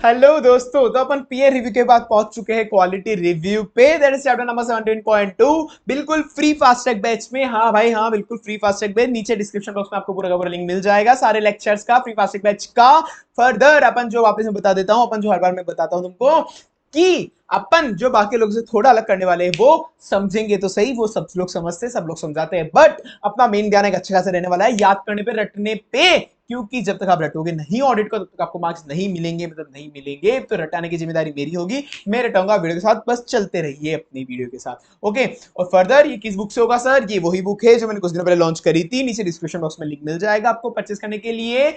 Hello दोस्तों, तो अपन peer review के बाद पहुंच चुके हैं क्वालिटी रिव्यू पे। दैट इज चैप्टर नंबर 17.2, बिल्कुल फ्री फास्ट ट्रैक बैच में। हाँ भाई हाँ, बिल्कुल फ्री फास्ट ट्रैक बैच। नीचे डिस्क्रिप्शन बॉक्स में आपको पूरा का पूरा लिंक मिल जाएगा सारे लेक्चर्स का, फ्री फास्ट ट्रैक बैच का। फर्दर अपन जो वापस में बता देता हूं, अपन जो हर बार मैं बताता हूं तुमको कि अपन जो बाकी लोगों से थोड़ा अलग करने वाले हैं वो समझेंगे तो सही, वो सब लोग समझते हैं, सब लोग समझाते हैं, बट अपना मेन ध्यान एक अच्छा खासा रहने वाला है याद करने पे, रटने पे। क्योंकि जब तक आप रटोगे नहीं ऑडिट को, तब तक आपको मार्क्स नहीं मिलेंगे, मतलब नहीं मिलेंगे। तो रटाने की जिम्मेदारी मेरी होगी, मैं रटाऊंगा वीडियो के साथ, बस चलते रहिए अपनी वीडियो के साथ। ओके। और फर्दर ये किस बुक से होगा सर? ये वही बुक है जो मैंने कुछ दिनों पहले लॉन्च करी थी। नीचे डिस्क्रिप्शन बॉक्स में लिंक मिल जाएगा आपको परचेस करने के लिए।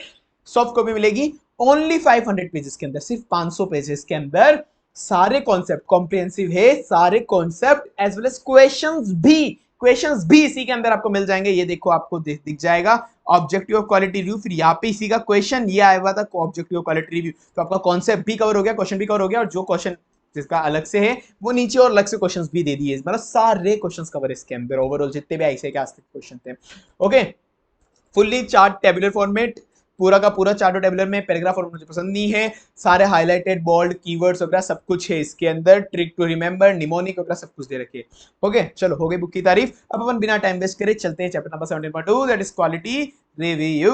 सॉफ्ट कॉपी मिलेगी ओनली 500 पेजेस के अंदर, सिर्फ 500 पेजेस के अंदर सारे कॉन्सेप्ट कॉम्प्रिहेंसिव है, सारे concept as well as questions भी इसी के अंदर आपको मिल जाएंगे। ये देखो, आपको दिख जाएगा ऑब्जेक्टिव ऑफ क्वालिटी रिव्यू, फिर यहाँ पे इसी का क्वेश्चन ये आया हुआ था ऑब्जेक्टिव ऑफ क्वालिटी रिव्यू। तो आपका कॉन्सेप्ट भी कवर हो गया, क्वेश्चन भी कवर हो गया, और जो क्वेश्चन जिसका अलग से है वो नीचे और अलग से क्वेश्चंस भी दे दिए, मतलब सारे क्वेश्चंस कवर इसके अंदर ओवरऑल जितने भी ऐसे के आज तक क्वेश्चन थे। Okay. Fully chart tabular format, पूरा का पूरा चार्ट और टेबुलर में। पैराग्राफ और मुझे पसंद नहीं है, सारे हाईलाइटेड बोल्ड कीवर्ड्स वगैरह सब कुछ है इसके अंदर। ट्रिक टू रिमेंबर, निमोनिक वगैरह सब कुछ दे रखे। ओके चलो, हो गई बुक की तारीफ। अब अपन बिना टाइम वेस्ट करे चलते हैं chapter number 17.2, that is quality review.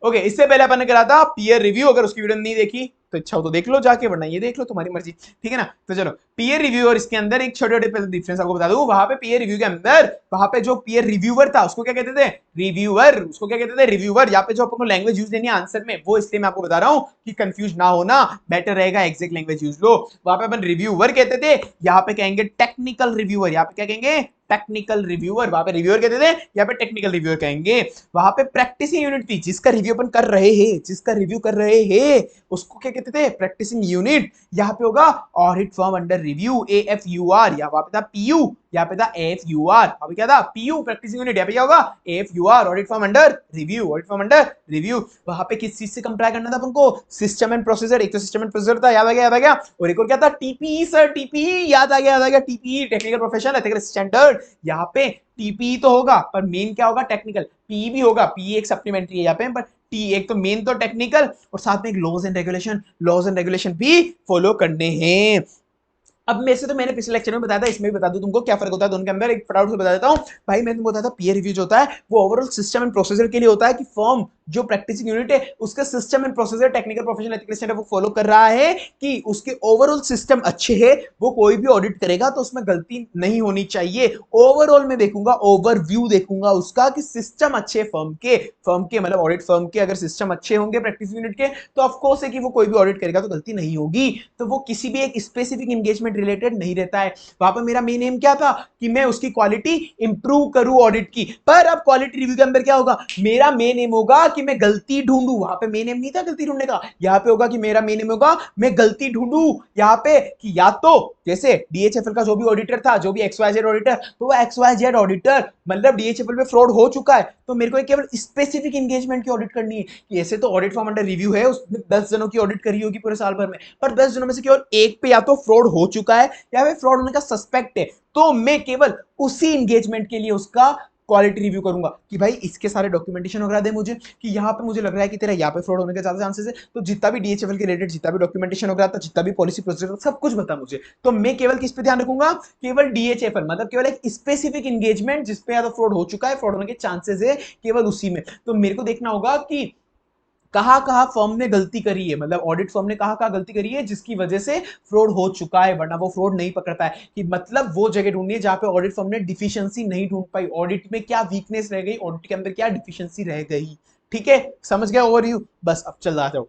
Okay, इससे पहले अपन ने करा था पीयर रिव्यू। अगर उसकी वीडियो नहीं देखी तो इच्छा हो तो देख लो जाके, वरना ये देख लो, तुम्हारी मर्जी, ठीक है ना। तो चलो, पीयर रिव्यू और इसके अंदर एक छोटे छोटे डिफरेंस आपको बता दूं। वहां पे पीयर रिव्यू के अंदर, वहां पे जो पीयर रिव्यूअर था उसको क्या कहते थे? रिव्यूअर। उसको क्या कहते थे? रिव्यूअर। यहाँ पे जो आपको लैंग्वेज यूज देनी है आंसर में, वो इसलिए मैं आपको बता रहा हूँ कि कंफ्यूज ना होना, बेटर रहेगा एग्जैक्ट लैंग्वेज यूज लो। वहां पे अपन रिव्यूअर कहते थे, यहाँ पे कहेंगे टेक्निकल रिव्यूअर। यहाँ पे क्या कहेंगे? Technical reviewer. वहां पे रिव्यूअर कहते थे, यहाँ पे टेक्निकल रिव्यूअर कहेंगे। वहां पे प्रैक्टिसिंग यूनिट थी, जिसका रिव्यू अपन कर रहे हैं, जिसका रिव्यू कर रहे हैं उसको क्या कहते थे? Practicing unit. यहाँ पे होगा audit form under review, AFUR। यहाँ पे था PU, यहाँ पे था AFUR। अभी क्या था? PU practicing unit. यहाँ पे क्या होगा? AFUR audit form under review, audit form under review. वहां पे किस चीज से कंपेयर करना था अपन को? System and procedure. एक तो सिस्टम एंड प्रोसीजर था, याद आ गया, याद आ गया। और एक और क्या था? TPE सर, TPE याद आ गया, याद आ गया। TPE technical professional ethical standard. यहाँ पे TPE तो होगा, पर मेन क्या होगा? टेक्निकल। PE भी होगा, PE एक सप्लीमेंट्री है यहाँ पे, पर टी एक तो मेन तो टेक्निकल, और साथ में एक लॉज एंड रेगुलेशन भी फॉलो करने हैं। अब में से तो मैंने पिछले लेक्चर में बताया था, इसमें भी बता दूं तुमको क्या फर्क होता है दोनों के अंदर। एक फटाफट से बता देता हूं भाई। मैं तुमको बताया था पीयर रिव्यू जो होता है वो ओवरऑल सिस्टम एंड प्रोसीजर के लिए होता है, कि फर्म जो प्रैक्टिसिंग यूनिट है उसका system and procedure technical professional ethical standard वो फॉलो कर रहा है, कि उसके ओवरऑल सिस्टम अच्छे है। वो कोई भी ऑडिट करेगा तो उसमें गलती नहीं होनी चाहिए। ओवरऑल में देखूंगा, ओवरव्यू देखूंगा उसका, कि सिस्टम अच्छे फर्म के मतलब ऑडिट फर्म के अगर सिस्टम अच्छे होंगे प्रैक्टिस यूनिट के, तो ऑफकोर्स है कि वो कोई भी ऑडिट करेगा तो गलती नहीं होगी। तो वो किसी भी एक स्पेसिफिक इंगेजमेंट रिलेटेड नहीं रहता है। वहां पर मेरा मेन एम क्या था? कि मैं उसकी क्वालिटी इंप्रूव करूं ऑडिट की। पर अब क्वालिटी रिव्यू के अंदर क्या होगा? मेरा मेन एम होगा कि मैं गलती ढूंढूं। वहां पे मेन एम नहीं था गलती ढूंढने का, यहाँ पे होगा कि मेरा मेन एम होगा मैं गलती ढूंढूं। यहाँ पे कि या तो जैसे DHFL का जो भी ऑडिटर था, जो भी XYZ ऑडिटर, तो वो XYZ ऑडिटर मतलब DHFL पे फ्रॉड हो चुका है, तो मेरे को केवल स्पेसिफिक एंगेजमेंट की ऑडिट करनी है। कि ऐसे तो ऑडिट फॉर्म अंडर रिव्यू है, उसने 10 जनों की ऑडिट करी होगी पूरे साल भर में, पर 10 जनों में से केवल एक पे या तो फ्रॉड हो चुका है या फिर फ्रॉड होने का सस्पेक्ट है, तो मैं केवल उसी एंगेजमेंट के लिए उसका क्वालिटी रिव्यू करूंगा। कि भाई इसके सारे डॉक्यूमेंटेशन वगैरह दे मुझे, कि यहाँ पे मुझे लग रहा है कि तेरा यहाँ पे फ्रॉड होने के ज्यादा चांसेस है, तो जितना भी DHFL के रिलेटेड जितना भी डॉक्यूमेंटेशन वगैरह था, जितना भी पॉलिसी प्रोसीजर सब कुछ बता मुझे। तो मैं केवल किस पे ध्यान रखूंगा? केवल DHFL, मतलब केवल एक स्पेसिफिक एंगेजमेंट जिसपे या तो फ्रॉड हो चुका है, फ्रॉड होने के चांसेस है, केवल उसी में। तो मेरे को देखना होगा कि कहां कहां फर्म ने गलती करी है, मतलब ऑडिट फर्म ने कहां कहां गलती करी है जिसकी वजह से फ्रॉड हो चुका है, वरना वो फ्रॉड नहीं पकड़ता है। कि मतलब वो जगह ढूंढनी है जहां पे ऑडिट फर्म ने डिफिशियंसी नहीं ढूंढ पाई, ऑडिट में क्या वीकनेस रह गई, ऑडिट के अंदर क्या डिफिशियंसी रह गई। ठीक है, समझ गया ओवरव्यू? बस अब चल रहा जाओ।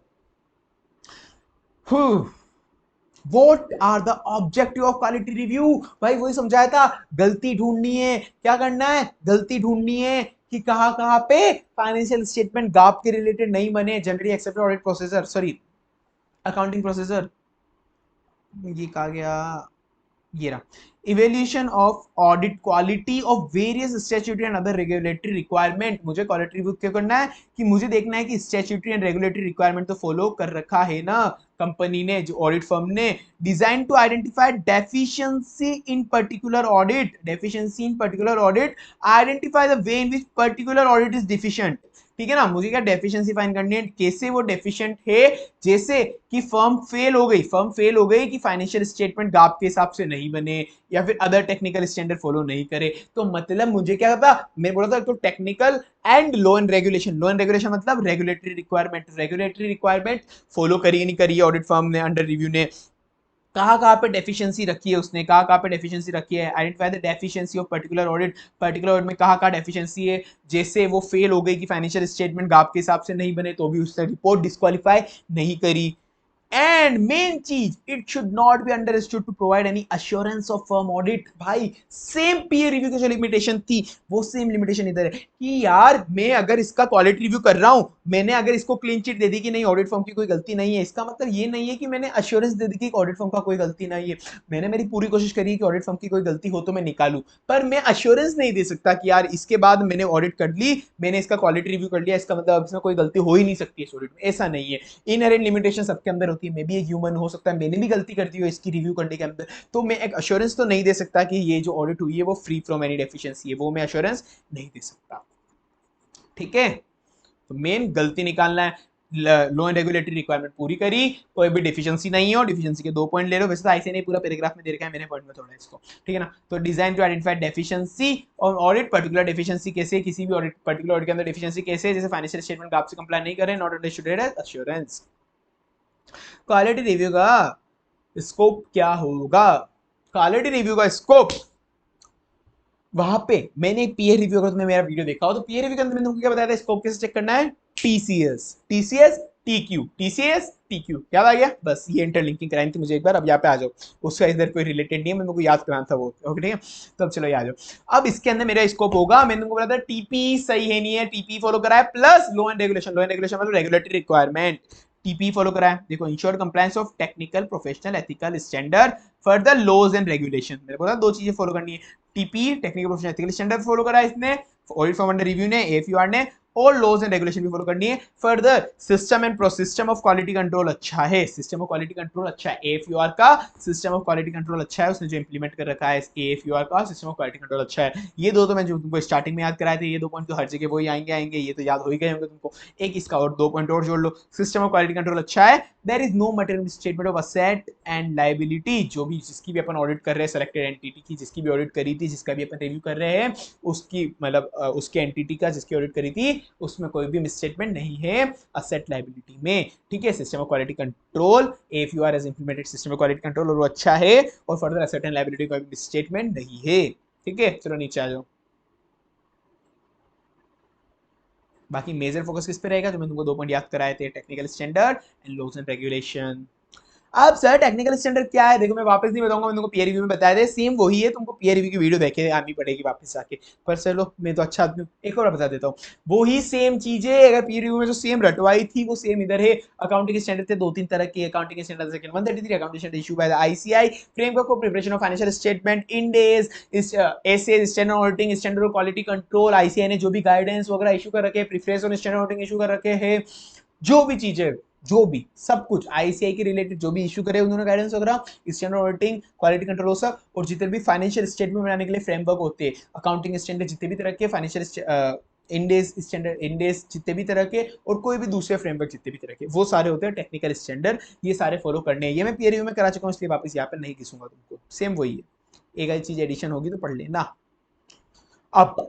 What are the objective of quality review? भाई वही समझाया था, गलती ढूंढनी है। क्या करना है? गलती ढूंढनी है कि कहां कहां पे फाइनेंशियल स्टेटमेंट गैप के रिलेटेड नहीं बने, generally accepted audit procedure, sorry accounting procedure. ये कहा गया, ये रहा। Evaluation of audit quality of various statutory and other regulatory requirement. मुझे क्वालिटी रिव्यू क्यों करना है? कि मुझे देखना है कि स्टैट्यूटरी एंड रेगुलेटरी रिक्वायरमेंट तो फॉलो कर रखा है ना कंपनी ने, जो ऑडिट फर्म ने। Design to identify deficiency in particular audit, deficiency in particular audit, identify the way in which particular audit is deficient. ठीक है ना। मुझे क्या डेफिशिएंसी फाइंड करनी है, कैसे वो डेफिशिएंट है, जैसे कि फर्म फेल हो गई कि फाइनेंशियल स्टेटमेंट गाप के हिसाब से नहीं बने या फिर अदर टेक्निकल स्टैंडर्ड फॉलो नहीं करे। तो मतलब मुझे क्या था, मैं बोला था तो technical and law and regulation मतलब रेगुलेटरी रिक्वायरमेंट फॉलो करी नहीं करी है ऑडिट फर्म ने, अंडर रिव्यू ने, कहाँ पे डेफिशिएंसी रखी है उसने, कहाँ पे डेफिशिएंसी रखी है, identify the deficiency of particular audit में कहाँ डेफिशिएंसी है, जैसे वो फेल हो गई कि फाइनेंशियल स्टेटमेंट गाप के हिसाब से नहीं बने तो भी उसने रिपोर्ट डिस्क्वालीफाई नहीं करी। एंड मेन चीज, it should not be understood to provide any assurance of firm audit. भाई सेम पीयर रिव्यू की जो लिमिटेशन थी वो सेम लिमिटेशन इधर है कि यार मैं अगर इसका क्वालिटी रिव्यू कर रहा हूं, मैंने अगर इसको क्लीन चिट दे दी कि नहीं ऑडिट फर्म की कोई गलती नहीं है, इसका मतलब ये नहीं है कि मैंने अश्योरेंस दे दी कि ऑडिट फर्म का कोई गलती नहीं है। मैंने मेरी पूरी कोशिश करी है कि ऑडिट फर्म की कोई गलती हो तो मैं निकालूं, पर मैं अश्योरेंस नहीं दे सकता कि यार इसके बाद मैंने ऑडिट कर ली, मैंने इसका क्वालिटी रिव्यू कर लिया, इसका मतलब इसमें कोई गलती हो ही नहीं सकती इस ऑडिट में, ऐसा नहीं है। इनहेरेंट लिमिटेशन सबके अंदर होती है, मैं भी एक ह्यूमन, हो सकता है मैंने भी गलती कर दी हो इसकी रिव्यू करने के अंदर, तो मैं एक अश्योरेंस तो नहीं दे सकता कि ये जो ऑडिट हुई है वो फ्री फ्रॉम एनी डेफिशिएंसी है, वो मैं अश्योरेंस नहीं दे सकता। ठीक है, तो मेन गलती निकालना है, लो एंड रेगुलेटरी रिक्वायरमेंट पूरी करी, कोई भी डिफिशिएंसी नहीं हो, डिफिशिएंसी के 2 पॉइंट ले लो, वैसे तो ऐसे नहीं पूरा पैराग्राफ में दे रखा है, मैंने पॉइंट में थोड़ा इसको, ठीक है ना। तो डिजाइन टू आइडेंटिफाई डेफिशिएंसी और ऑडिट पर्टिकुलर डेफिशिएंसी कैसे, किसी भी ऑडिट पर्टिकुलर ऑडिट के अंदर डेफिशिएंसी कैसे, जैसे फाइनेंशियल स्टेटमेंट आपसे कंप्लाई नहीं कर रहे, not understood as assurance. Quality review का स्कोप क्या होगा, क्वालिटी रिव्यू का स्कोप, वहां पे मैंने पीयर रिव्यू, अगर तुमने मेरा वीडियो देखा हो तो पीयर रिव्यू के अंदर मैंने तुमको क्या बताया था, स्कोप कैसे चेक करना है, टीसीएस टीक्यू, याद आ गया, बस ये इंटरलिंकिंग करानी थी मुझे एक बार, अब यहाँ पे आ जाओ, उसका इधर कोई रिलेटेड नहीं है, मेरे को याद कराना था वो, ओके ठीक है। तो अब चलो ये आ जाओ, अब इसके अंदर मेरा स्कोप होगा, मैंने तुमको बताया था टीपी सही है नहीं है, टीपी फॉलो कराया प्लस लो एंड रेगुलेशन मतलब रेगुलेटरी रिक्वायरमेंट, टीपी फॉलो कराया, देखो ensured compliance of technical professional ethical standard further laws and regulation, मेरे को दो चीजें फॉलो करनी है, TP technical professional ethical standard follow करा इसने, ऑडिट फॉर्म अंडर रिव्यू ने, एएफयूआर ने, और लॉज एंड रेगुलेशन भी फॉलो करनी है। Further system of quality control अच्छा है, सिस्टम ऑफ क्वालिटी कंट्रोल अच्छा है, एएफयूआर का सिस्टम ऑफ क्वालिटी कंट्रोल अच्छा है, उसने जो इंप्लीमेंट कर रखा है एएफयूआर का सिस्टम ऑफ क्वालिटी कंट्रोल अच्छा है। ये दो तो मैं जो तुमको स्टार्टिंग में याद कराए थे, ये 2 पॉइंट तो हर जगह वही आएंगे, ये तो याद हो ही गए होंगे तुमको। एक इसका और 2 पॉइंट और जोड़ लो, सिस्टम ऑफ क्वालिटी कंट्रोल अच्छा है, there is no material statement of asset and liability, जो भी जिसकी भी अपन ऑडिट कर रहे हैं सेलेक्टेड एंटिटी की, जिसकी भी ऑडिट करी थी, जिसका भी अपन रिव्यू कर रहे हैं, उसकी मतलब उसके एंटिटी का जिसकी ऑडिट करी थी उसमें कोई भी मिसस्टेटमेंट नहीं है असेट लायबिलिटी में, ठीक है। System of quality control FUR has implemented system of quality control, और वो अच्छा है, और फर्दर असेट एंड लायबिलिटी कोई मिसस्टेटमेंट नहीं है, ठीक है। चलो नीचे आ जाओ, बाकी मेजर फोकस किस पे रहेगा, जो मैं तुमको 2 पॉइंट याद कराए थे, technical standard and laws and regulation. अब सर टेक्निकल स्टैंडर्ड क्या है, देखो मैं वापस नहीं बताऊंगा, मैं तुमको पीयर रिव्यू में बताया था, सेम वही है, तुमको पीयर रिव्यू की वीडियो देखे आनी पड़ेगी वापस आके, पर चलो मैं तो अच्छा आदमी, एक और बता देता हूँ, वो ही सेम चीजें अगर पीयर रिव्यू में जो सेम रटवाई थी वो सेम इधर है। अकाउंटिंग स्टैंडर्ड थे 2-3 तरह के, accounting standard section 133 accounting standard issue by the ICI, framework for preparation of financial statement, Ind AS, SA standard auditing, standard quality control, ICI ने जो भी गाइडेंस वगैरह इशू कर रखे हैं, preference on standard auditing issue कर रखे हैं, जो भी चीजें, जो भी सब कुछ आईसीआई के रिलेटेड जो भी इशू करे उन्होंने गाइडेंस वगैरह, स्टैंडर्ड ऑडिटिंग, क्वालिटी कंट्रोल सब, और जितने भी फाइनेंशियल स्टेटमेंट बनाने के लिए फ्रेमवर्क होते हैं, अकाउंटिंग स्टैंडर्ड जितने भी तरह के, फाइनेंशियल इंडेस स्टैंडर्ड, इंडेस जितने भी तरह के, और कोई भी दूसरे फ्रेमवर्क जितने भी तरह के, वो सारे होते हैं टेक्निकल स्टैंडर्ड, ये सारे फॉलो करने हैं। ये मैं पीयर रिव्यू में करा चुका हूं, इसलिए वापस यहाँ पर नहीं घिसूंगा तुमको, सेम वही है, एक आधी चीज एडिशन होगी तो पढ़ लेना। अब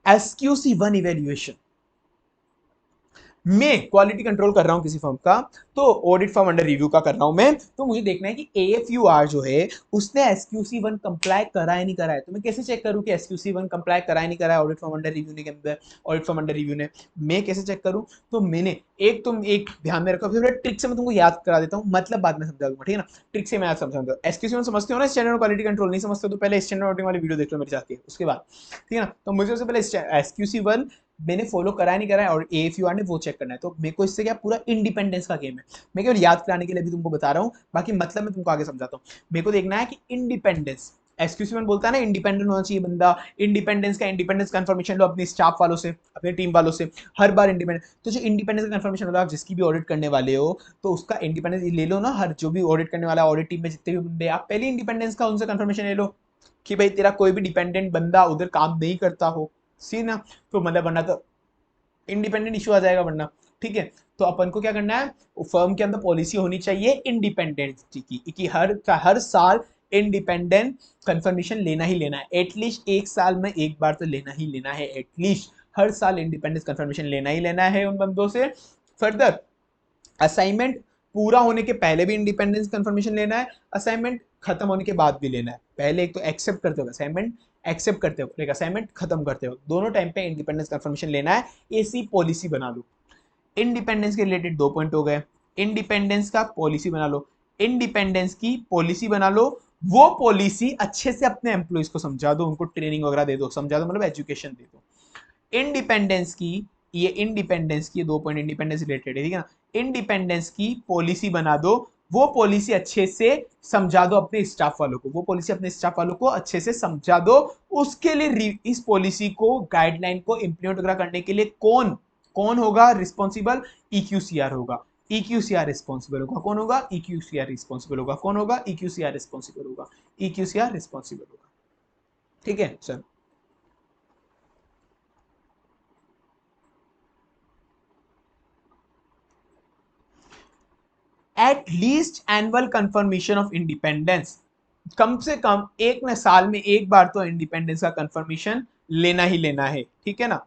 एसक्यूसी वन इवेल्युएशन, मैं क्वालिटी कंट्रोल कर रहा हूं किसी फर्म का, तो ऑडिट फर्म अंडर रिव्यू का कर रहा हूं मैं, तो मुझे देखना है कि एएफयूआर जो है उसने एसक्यूसी वन कंप्लाई करा है नहीं करा है, तो मैं कैसे चेक करूं कि एसक्यूसी वन कंप्लाई करा है नहीं करा है ऑडिट फर्म अंडर रिव्यू ने के अंदर, ऑडिट फर्म अंडर रिव्यू ने, मैं कैसे चेक करूं, तो मैंने एक, तुम एक ध्यान में रखो, फिर ट्रिक से मैं तुमको याद करा देता हूं, मतलब बाद में समझा दूंगा, ठीक है ना। ट्रिक से मैं याद समझा दूंगा, एसक्यूसी वन समझते हो ना, स्टैंडर्ड क्वालिटी कंट्रोल, नहीं समझते तो पहले स्टैंडर्ड ऑडिटिंग वाली वीडियो देख लो मेरे साथ के, उसके बाद, ठीक है ना। तो मुझे उससे पहले एसक्यूसी वन मैंने फॉलो करा नहीं करा है, और एएफयूआर ने वो चेक करना है, तो मेरे को इससे क्या पूरा इंडिपेंडेंस का गेम है, मैं केवल याद कराने के लिए भी तुमको बता रहा हूँ, बाकी मतलब मैं तुमको आगे समझाता हूँ। मेरे को देखना है कि इंडिपेंडेंस, एसक्यूसी वन बोलता है ना इंडिपेंडेंट होना चाहिए बंदा, इंडिपेंडेंस कंफर्मेशन लो अपनी स्टाफ वालों से, अपनी टीम वालों से, हर बार इंडिपेंडेंट, तो जो इंडिपेंडेंस कंफर्मेशन होगा, आप जिसकी भी ऑडिट करने वाले हो तो उसका इंडिपेंडेंस ले लो ना, हर जो भी ऑडिट करने वाला ऑडिट टीम में जितने भी बंदे, आप पहले इंडिपेंडेंस का उनसे कंफर्मेशन ले लो कि भाई तेरा कोई भी डिपेंडेंट बंदा उधर काम नहीं करता हो, सी ना, तो मतलब वरना तो इंडिपेंडेंट इशू आ जाएगा वरना। ठीक है, तो अपन को क्या करना है, फर्म के अंदर पॉलिसी होनी चाहिए इंडिपेंडेंस की हर साल इंडिपेंडेंट कंफर्मेशन लेना ही लेना है, एटलीस्ट एक साल में एक बार तो लेना ही लेना है, एटलीस्ट हर साल इंडिपेंडेंस कंफर्मेशन लेना ही लेना है उन बंदों से। फर्दर असाइनमेंट पूरा होने के पहले भी इंडिपेंडेंस कंफर्मेशन लेना है, असाइनमेंट खत्म होने के बाद भी लेना है। पहले एक तो एक्सेप्ट करते हो असाइनमेंट, एक्सेप्ट करते हो एक असाइनमेंट खत्म करते हो, दोनों टाइम पे इंडिपेंडेंस कंफर्मेशन लेना है। ऐसी पॉलिसी बना लो। इंडिपेंडेंस के रिलेटेड 2 पॉइंट हो गए, इंडिपेंडेंस का पॉलिसी बना लो, इंडिपेंडेंस की पॉलिसी बना लो, वो पॉलिसी अच्छे से अपने एम्प्लॉइज को समझा दो, उनको ट्रेनिंग वगैरह दे दो, समझा दो मतलब एजुकेशन दे दो। इंडिपेंडेंस की इंडिपेंडेंस की 2 पॉइंट इंडिपेंडेंस रिलेटेड है, ठीक है ना। इंडिपेंडेंस की पॉलिसी बना दो, वो पॉलिसी अच्छे से समझा दो अपने स्टाफ वालों को, वो पॉलिसी अपने स्टाफ वालों को अच्छे से समझा दो। उसके लिए इस पॉलिसी को गाइडलाइन को इंप्लीमेंट वगैरह करने के लिए कौन कौन होगा रिस्पॉन्सिबल, EQCR होगा, EQCR रिस्पॉन्सिबल होगा, कौन होगा, EQCR रिस्पॉन्सिबल होगा, कौन होगा, EQCR रिस्पॉन्सिबल होगा, EQCR रिस्पॉन्सिबल होगा। ठीक है sir, at least annual confirmation of independence, कम से कम एक न साल में एक बार तो इंडिपेंडेंस का कंफर्मेशन लेना ही लेना है, ठीक है ना।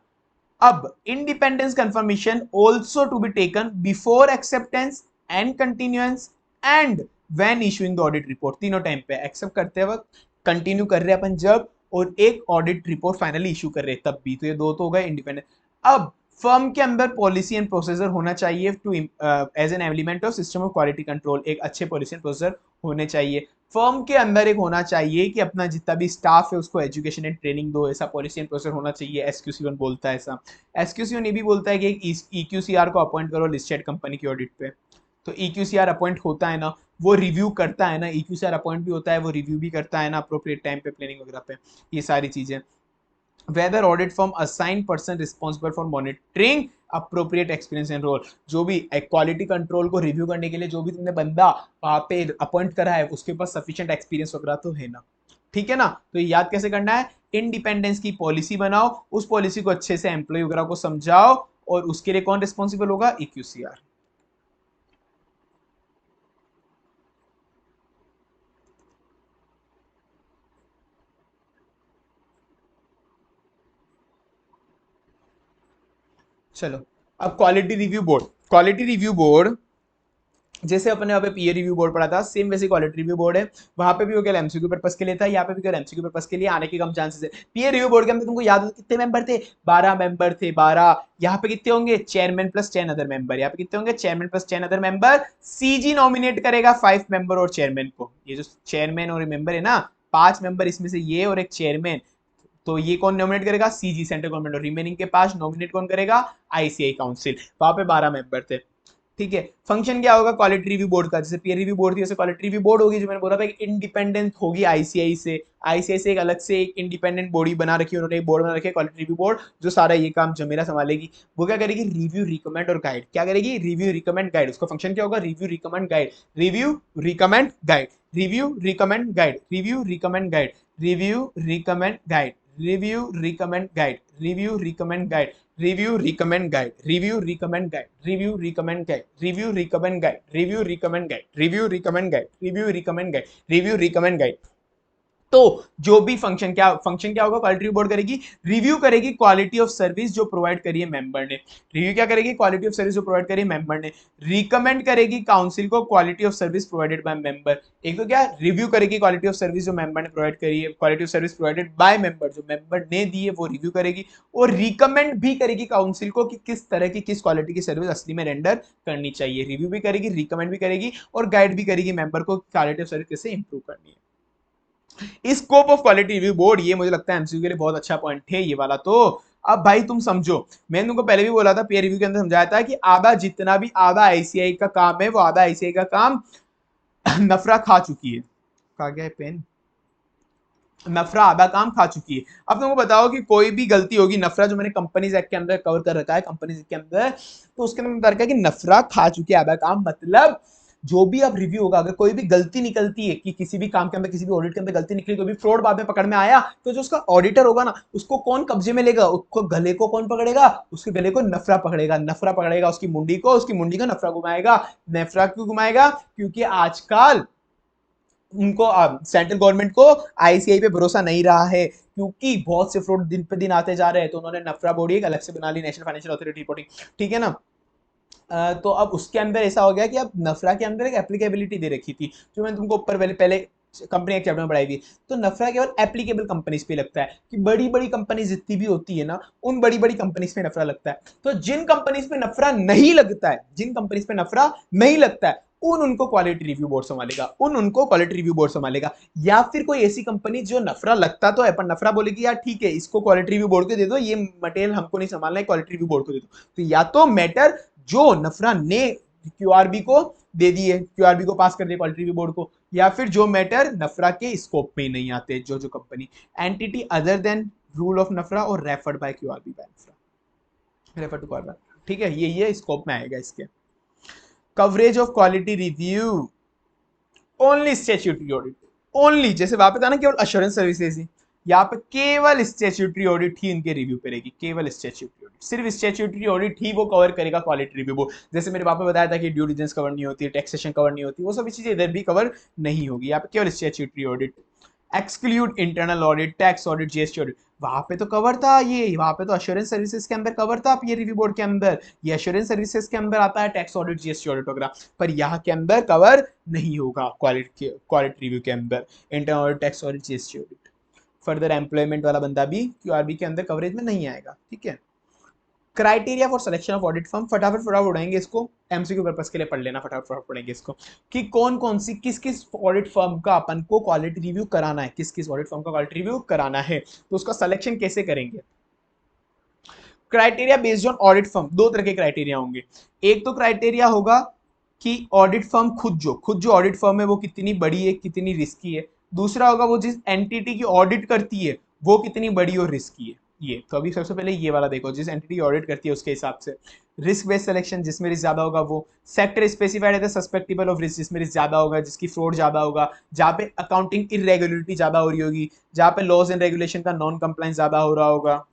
अब independence confirmation also to be taken before acceptance and continuance and when issuing the audit report, तीनों टाइम पे एक्सेप्ट करते वक्त, कंटिन्यू कर रहे हैं अपन जब, और एक ऑडिट रिपोर्ट फाइनली इशू कर रहे हैं तब भी, तो ये दो तो हो गए इंडिपेंडेंट। अब फर्म के अंदर पॉलिसी एंड प्रोसीजर होना चाहिए to as an element of system of quality control, एक अच्छे पॉलिसी एंड प्रोसीजर होने चाहिए। फर्म के अंदर एक होना चाहिए कि अपना जितना भी स्टाफ है उसको एजुकेशन एंड ट्रेनिंग दो, ऐसा पॉलिसी एंड प्रोसीजर होना चाहिए। SQC1 बोलता है ऐसा। SQC1 ये भी बोलता है कि एक EQCR को अपॉइंट करो लिस्टेड कंपनी की ऑडिट पे, तो EQCR अपॉइंट होता है ना, वो रिव्यू करता है ना, EQCR अपॉइंट भी होता है, वो रिव्यू भी करता है ना अप्रोप्रिएट टाइम पे, प्लानिंग वगैरह पे, ये सारी चीजें। Whether audit firm assign person responsible for monitoring appropriate experience and role, जो भी क्वालिटी कंट्रोल को रिव्यू करने के लिए जो भी तुमने बंदा वहां पे अपॉइंट करा है उसके पास सफिशिएंट एक्सपीरियंस वगैरह तो है ना, ठीक है ना। तो ये याद कैसे करना है, इंडिपेंडेंस की पॉलिसी बनाओ, उस पॉलिसी को अच्छे से एम्प्लॉय वगैरह को समझाओ, और उसके लिए कौन रिस्पॉन्सिबल होगा, EQCR। चलो, अब quality review board, quality review board जैसे अपने यहाँ पे पीयर रिव्यू बोर्ड पढ़ा था, सेम वैसे क्वालिटी रिव्यू बोर्ड है। वहां पे भी वो केवल MCQ पर्पस के लिए था, यहाँ पे भी केवल MCQ पर्पस के लिए, आने के कम चांसेस है। पीयर रिव्यू बोर्ड के अंदर तुमको याद हो कितने मेंबर थे, 12 मेंबर थे, 12। यहाँ पे कितने होंगे, चेयरमैन प्लस 10 अदर मेंबर, यहाँ पे कितने होंगे, chairman plus 10 other member. CG nominate करेगा 5 मेंबर और चेयरमैन को, ये जो चेयरमैन और मेंबर है ना, 5 मेंबर इसमें से ये और एक चेयरमैन, तो ये कौन नॉमिनेट करेगा, CG सेंट्रल गवर्नमेंट, और रिमेनिंग के 5 नॉमिनेट कौन करेगा, ICI काउंसिल। वहां पे 12 मेंबर थे, ठीक है। फंक्शन क्या होगा क्वालिटी रिव्यू बोर्ड का, जैसे पीयर रिव्यू बोर्ड थी वैसे क्वालिटी रिव्यू बोर्ड होगी, जो मैंने बोला था कि इंडिपेंडेंट होगी ICI से। ICI से एक अलग से एक इंडिपेंडेंट बॉडी बना रखी है उन्होंने, एक बोर्ड बना रखी है क्वालिटी रिव्यू बोर्ड, जो सारा ये काम जमेरा संभालेगी। वो क्या करेगी, रिव्यू रिकमेंड और गाइड, क्या करेगी, रिव्यू रिकमेंड गाइड। उसका फंक्शन क्या होगा, review recommend guide, review recommend guide, review recommend guide, review recommend guide, review recommend guide, review recommend guide, review recommend guide, review recommend guide, review recommend guide, review recommend guide, review recommend guide, review recommend guide, review recommend guide, review recommend guide, review recommend guide। तो जो भी function क्या होगा, quality review board करेगी, review करेगी quality of service जो provide करी है मेंबर ने, रिव्यू क्या करेगी, क्वालिटी ऑफ सर्विस जो प्रोवाइड करी है मेंबर ने, रिकमेंड करेगी काउंसिल को quality of service provided by member. एक तो क्या, रिव्यू करेगी क्वालिटी ऑफ सर्विस जो मेंबर ने प्रोवाइड करी है, quality of service provided by member, जो मेंबर ने दी है वो रिव्यू करेगी, और रिकमेंड भी करेगी काउंसिल को कि किस तरह की किस क्वालिटी की सर्विस असली में रेंडर करनी चाहिए। रिव्यू भी करेगी, रिकमेंड भी करेगी, और गाइड भी करेगी मेंबर को क्वालिटी ऑफ सर्विस कैसे इंप्रूव करनी है। Scope of quality review board, ये मुझे लगता है MCQ के लिए बहुत अच्छा पॉइंट है ये वाला। तो अब भाई तुम समझो, मैंने तुमको पहले भी बोला था, पीयर रिव्यू के अंदर समझाया था कि आधा जितना भी आधा ICI का काम है, वो आधा ICI का काम नफरा खा चुकी है। कहा गया है पेन, नफरा आधा काम खा चुकी है। अब तुमको बताओ कि कोई भी गलती होगी, नफरा जो मैंने कंपनीज एक्ट के अंदर कवर कर रखा है, कंपनीज एक्ट के अंदर, तो उसके अंदर बता रखा है कि नफरा खा चुकी है आधा काम, मतलब जो भी आप रिव्यू होगा, अगर कोई भी गलती निकलती है कि किसी भी काम के अंदर, किसी भी ऑडिट के अंदर गलती निकली, कोई भी फ्रॉड बाद में पकड़ में आया, तो जो उसका ऑडिटर होगा ना, उसको कौन कब्जे में लेगा? उसको गले को कौन पकड़ेगा? उसके गले को नफरा पकड़ेगा, नफरा पकड़ेगा उसकी मुंडी को, उसकी मुंडी को नफरा घुमाएगा। नफरा क्यों घुमाएगा? क्योंकि आजकल उनको सेंट्रल गवर्नमेंट को आईसीआई पे भरोसा नहीं रहा है, क्योंकि बहुत से फ्रॉड दिन पे दिन आते जा रहे हैं, तो उन्होंने नफरा बॉडी एक अलग से बना ली, नेशनल फाइनेंशियल अथॉरिटी रिपोर्टिंग, ठीक है ना। तो अब उसके अंदर ऐसा हो गया कि अब नफरा के अंदर एक एप्लीकेबिलिटी दे रखी थी, जो मैंने तुमको ऊपर पहले पहले कंपनी एक चैप्टर में पढ़ाई थी। तो नफरा केवल एप्लीकेबल कंपनीज पे लगता है, कि बड़ी बड़ी कंपनी जितनी भी होती है ना, उन बड़ी बड़ी कंपनीज पे नफरा लगता है। तो जिन कंपनीज पे नफरा नहीं लगता है, जिन कंपनीज पे नफरा नहीं लगता है, उनको क्वालिटी रिव्यू बोर्ड संभालेगा, उनको क्वालिटी रिव्यू बोर्ड संभालेगा। या फिर कोई ऐसी कंपनी जो नफरा लगता तो है, पर नफरा बोलेगी यार ठीक है, इसको क्वालिटी रिव्यू बोर्ड को दे दो, ये मटेरियल हमको नहीं संभालना है, क्वालिटी रिव्यू बोर्ड को दे दो। तो या तो मैटर जो नफरा ने क्यूआरबी को दे दिए, क्यूआरबी को पास कर दिया क्वालिटी रिव्यू बोर्ड को, या फिर जो मैटर नफरा के स्कोप में नहीं आते, जो जो company entity other than rule of NFRA और referred by QRB by NFRA, refer to QRB, ठीक है, ये स्कोप में आएगा इसके। Coverage of quality review only statutory audit, only, जैसे वहां पे था ना केवल अश्योरेंस सर्विसेज ही, यहाँ पे केवल स्टैट्यूटरी ऑडिट ही इनके रिव्यू पे रहेगी, केवल स्टैट्यूटरी ऑडिट, सिर्फ स्टैट्यूटरी ऑडिट ही वो कवर करेगा क्वालिटी रिव्यू बोर्ड। जैसे मेरे पापा बताया था कि ड्यू डिलिजेंस कवर नहीं होती, टैक्सेशन कवर नहीं होती, वो सभी चीजें इधर भी कवर नहीं होगी, यहाँ पे केवल statutory audit. Exclude internal audit, tax audit, GST audit, वहां पे तो कवर था ये, वहां पे तो अश्योरेंस सर्विसेज के अंदर कवर था ये रिव्यू बोर्ड के अंदर, ये अश्योरेंस सर्विसेज के अंदर आता है, टैक्स ऑडिट, जीएसटी ऑडिट वगैरह, पर यहाँ के अंदर कवर नहीं होगा क्वालिटी रिव्यू के अंदर internal audit, tax audit, GST audit. Further employment वाला बंदा भी क्यूआरबी के अंदर कवरेज में नहीं आएगा, ठीक है। Criteria for selection of audit firm, फटाफट फटाफट उड़ाएंगे इसको, एमसीक्यू पर्पस के लिए पढ़ लेना, फटाफट फटाफट पढ़ेंगे इसको, कि कौन कौन सी किस किस ऑडिट फर्म का अपन को क्वालिटी रिव्यू कराना है, किस किस ऑडिट फर्म का क्वालिटी रिव्यू कराना है, तो उसका सिलेक्शन कैसे करेंगे। Criteria based on audit firm, दो तरह के क्राइटेरिया होंगे। एक तो क्राइटेरिया होगा कि ऑडिट फर्म खुद जो ऑडिट फर्म है वो कितनी बड़ी है, कितनी रिस्की है। दूसरा होगा वो जिस एंटिटी की ऑडिट करती है वो कितनी बड़ी और रिस्की है। ये तो अभी सबसे पहले ये वाला देखो, जिस एंटिटी ऑडिट करती है उसके हिसाब से। रिस्क बेस्ड सिलेक्शन, जिसमें रिस्क ज्यादा होगा वो। सेक्टर स्पेसिफाइड है सस्पेक्टेबल ऑफ रिस्क, जिसमें रिस्क ज्यादा होगा, जिसकी फ्रॉड ज्यादा होगा, जहाँ पे अकाउंटिंग इरेगुलरिटी ज्यादा हो रही होगी, जहाँ पे लॉज एंड रेगुलेशन का नॉन कंप्लायंस ज्यादा हो रहा होगा।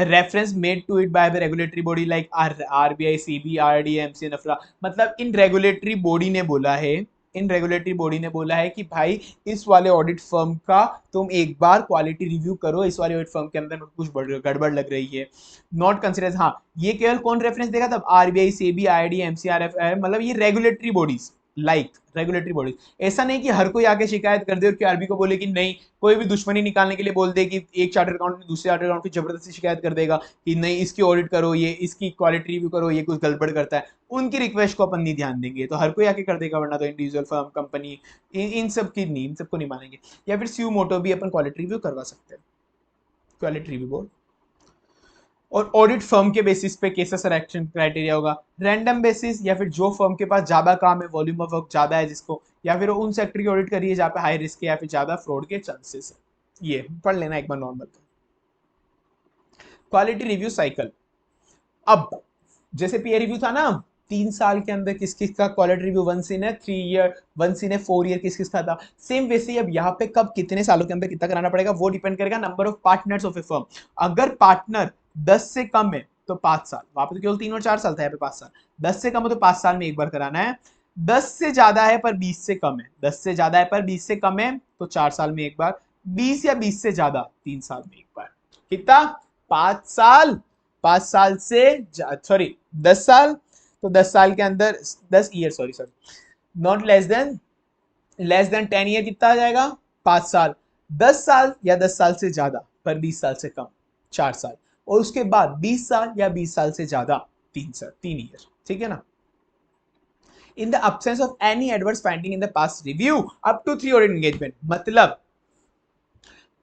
reference made to it by the regulatory body like RBI, CB, RD, MC, नफरा, मतलब इन रेगुलेटरी बॉडी ने बोला है, इन रेगुलेटरी बॉडी ने बोला है कि भाई इस वाले ऑडिट फर्म का तुम एक बार क्वालिटी रिव्यू करो, इस वाले ऑडिट फर्म के अंदर कुछ गड़बड़ लग रही है। नॉट कंसिडर, हाँ ये केवल कौन रेफरेंस देगा तब, आरबीआई, सेबी, आईडी, एमसीआरएफ, मतलब ये regulatory bodies, like regulatory bodies. ऐसा नहीं कि हर कोई आके शिकायत कर दे और क्यूआरबी को बोले कि नहीं, कोई भी दुश्मनी निकालने के लिए बोल दे कि एक चार्टर अकाउंट में दूसरे चार्टर अकाउंट की जबरदस्ती शिकायत कर देगा कि नहीं इसकी ऑडिट करो, ये इसकी क्वालिटी रिव्यू करो, ये कुछ गड़बड़ करता है, उनकी रिक्वेस्ट को अपन नहीं ध्यान देंगे, तो हर कोई आके कर देगा, वरना तो इंडिविजुअल फर्म, कंपनी, इन सब की नहीं, इन सबको नहीं मानेंगे। या फिर स्यू मोटो भी अपन क्वालिटी रिव्यू करवा सकते हैं, क्वालिटी रिव्यू बोर्ड। और ऑडिट फर्म के बेसिस पे केसेस सिलेक्शन क्राइटेरिया होगा, रैंडम बेसिस, या फिर जो फर्म के पास ज्यादा काम है, वॉल्यूम ऑफ वर्क ज्यादा है जिसको, या फिर उन सेक्टर की ऑडिट करिए जहाँ पे हाई रिस्क है या फिर ज्यादा फ्रॉड के चांसेस है। ये पढ़ लेना एक बार नॉर्मल। क्वालिटी रिव्यू साइकिल, अब जैसे पीयर रिव्यू था ना, 3 साल के अंदर किस किस का क्वालिटी रिव्यू, 1 सीन है 3 ईयर, 1 सीन है 4 ईयर, किस किस का था, सेम वैसे ही अब यहाँ पे कब कितने सालों के अंदर कितना कराना पड़ेगा वो डिपेंड करेगा number of partners of A firm. अगर पार्टनर 10 से कम है तो 5 साल, वहां पे तो केवल 3 और 4 साल था, यहाँ पे 5 साल। 10 से कम है तो 5 साल में एक बार कराना है। 10 से ज्यादा है पर 20 से कम है, 10 से ज्यादा है पर 20 से कम है तो 4 साल में एक बार। 20 या 20 से ज्यादा 3 साल में एक बार। कितना? 5 साल, 5 साल से सॉरी 10 साल, तो 10 साल के अंदर 10 year, sorry not less than 10 year, कितना आ जाएगा? 5 साल। 10 साल या 10 साल से ज्यादा पर 20 साल से कम 4 साल, और उसके बाद 20 साल या 20 साल से ज्यादा 3 साल, 3 ईयर, ठीक है ना। In the absence of any adverse finding in the past review up to 3 audit engagement, मतलब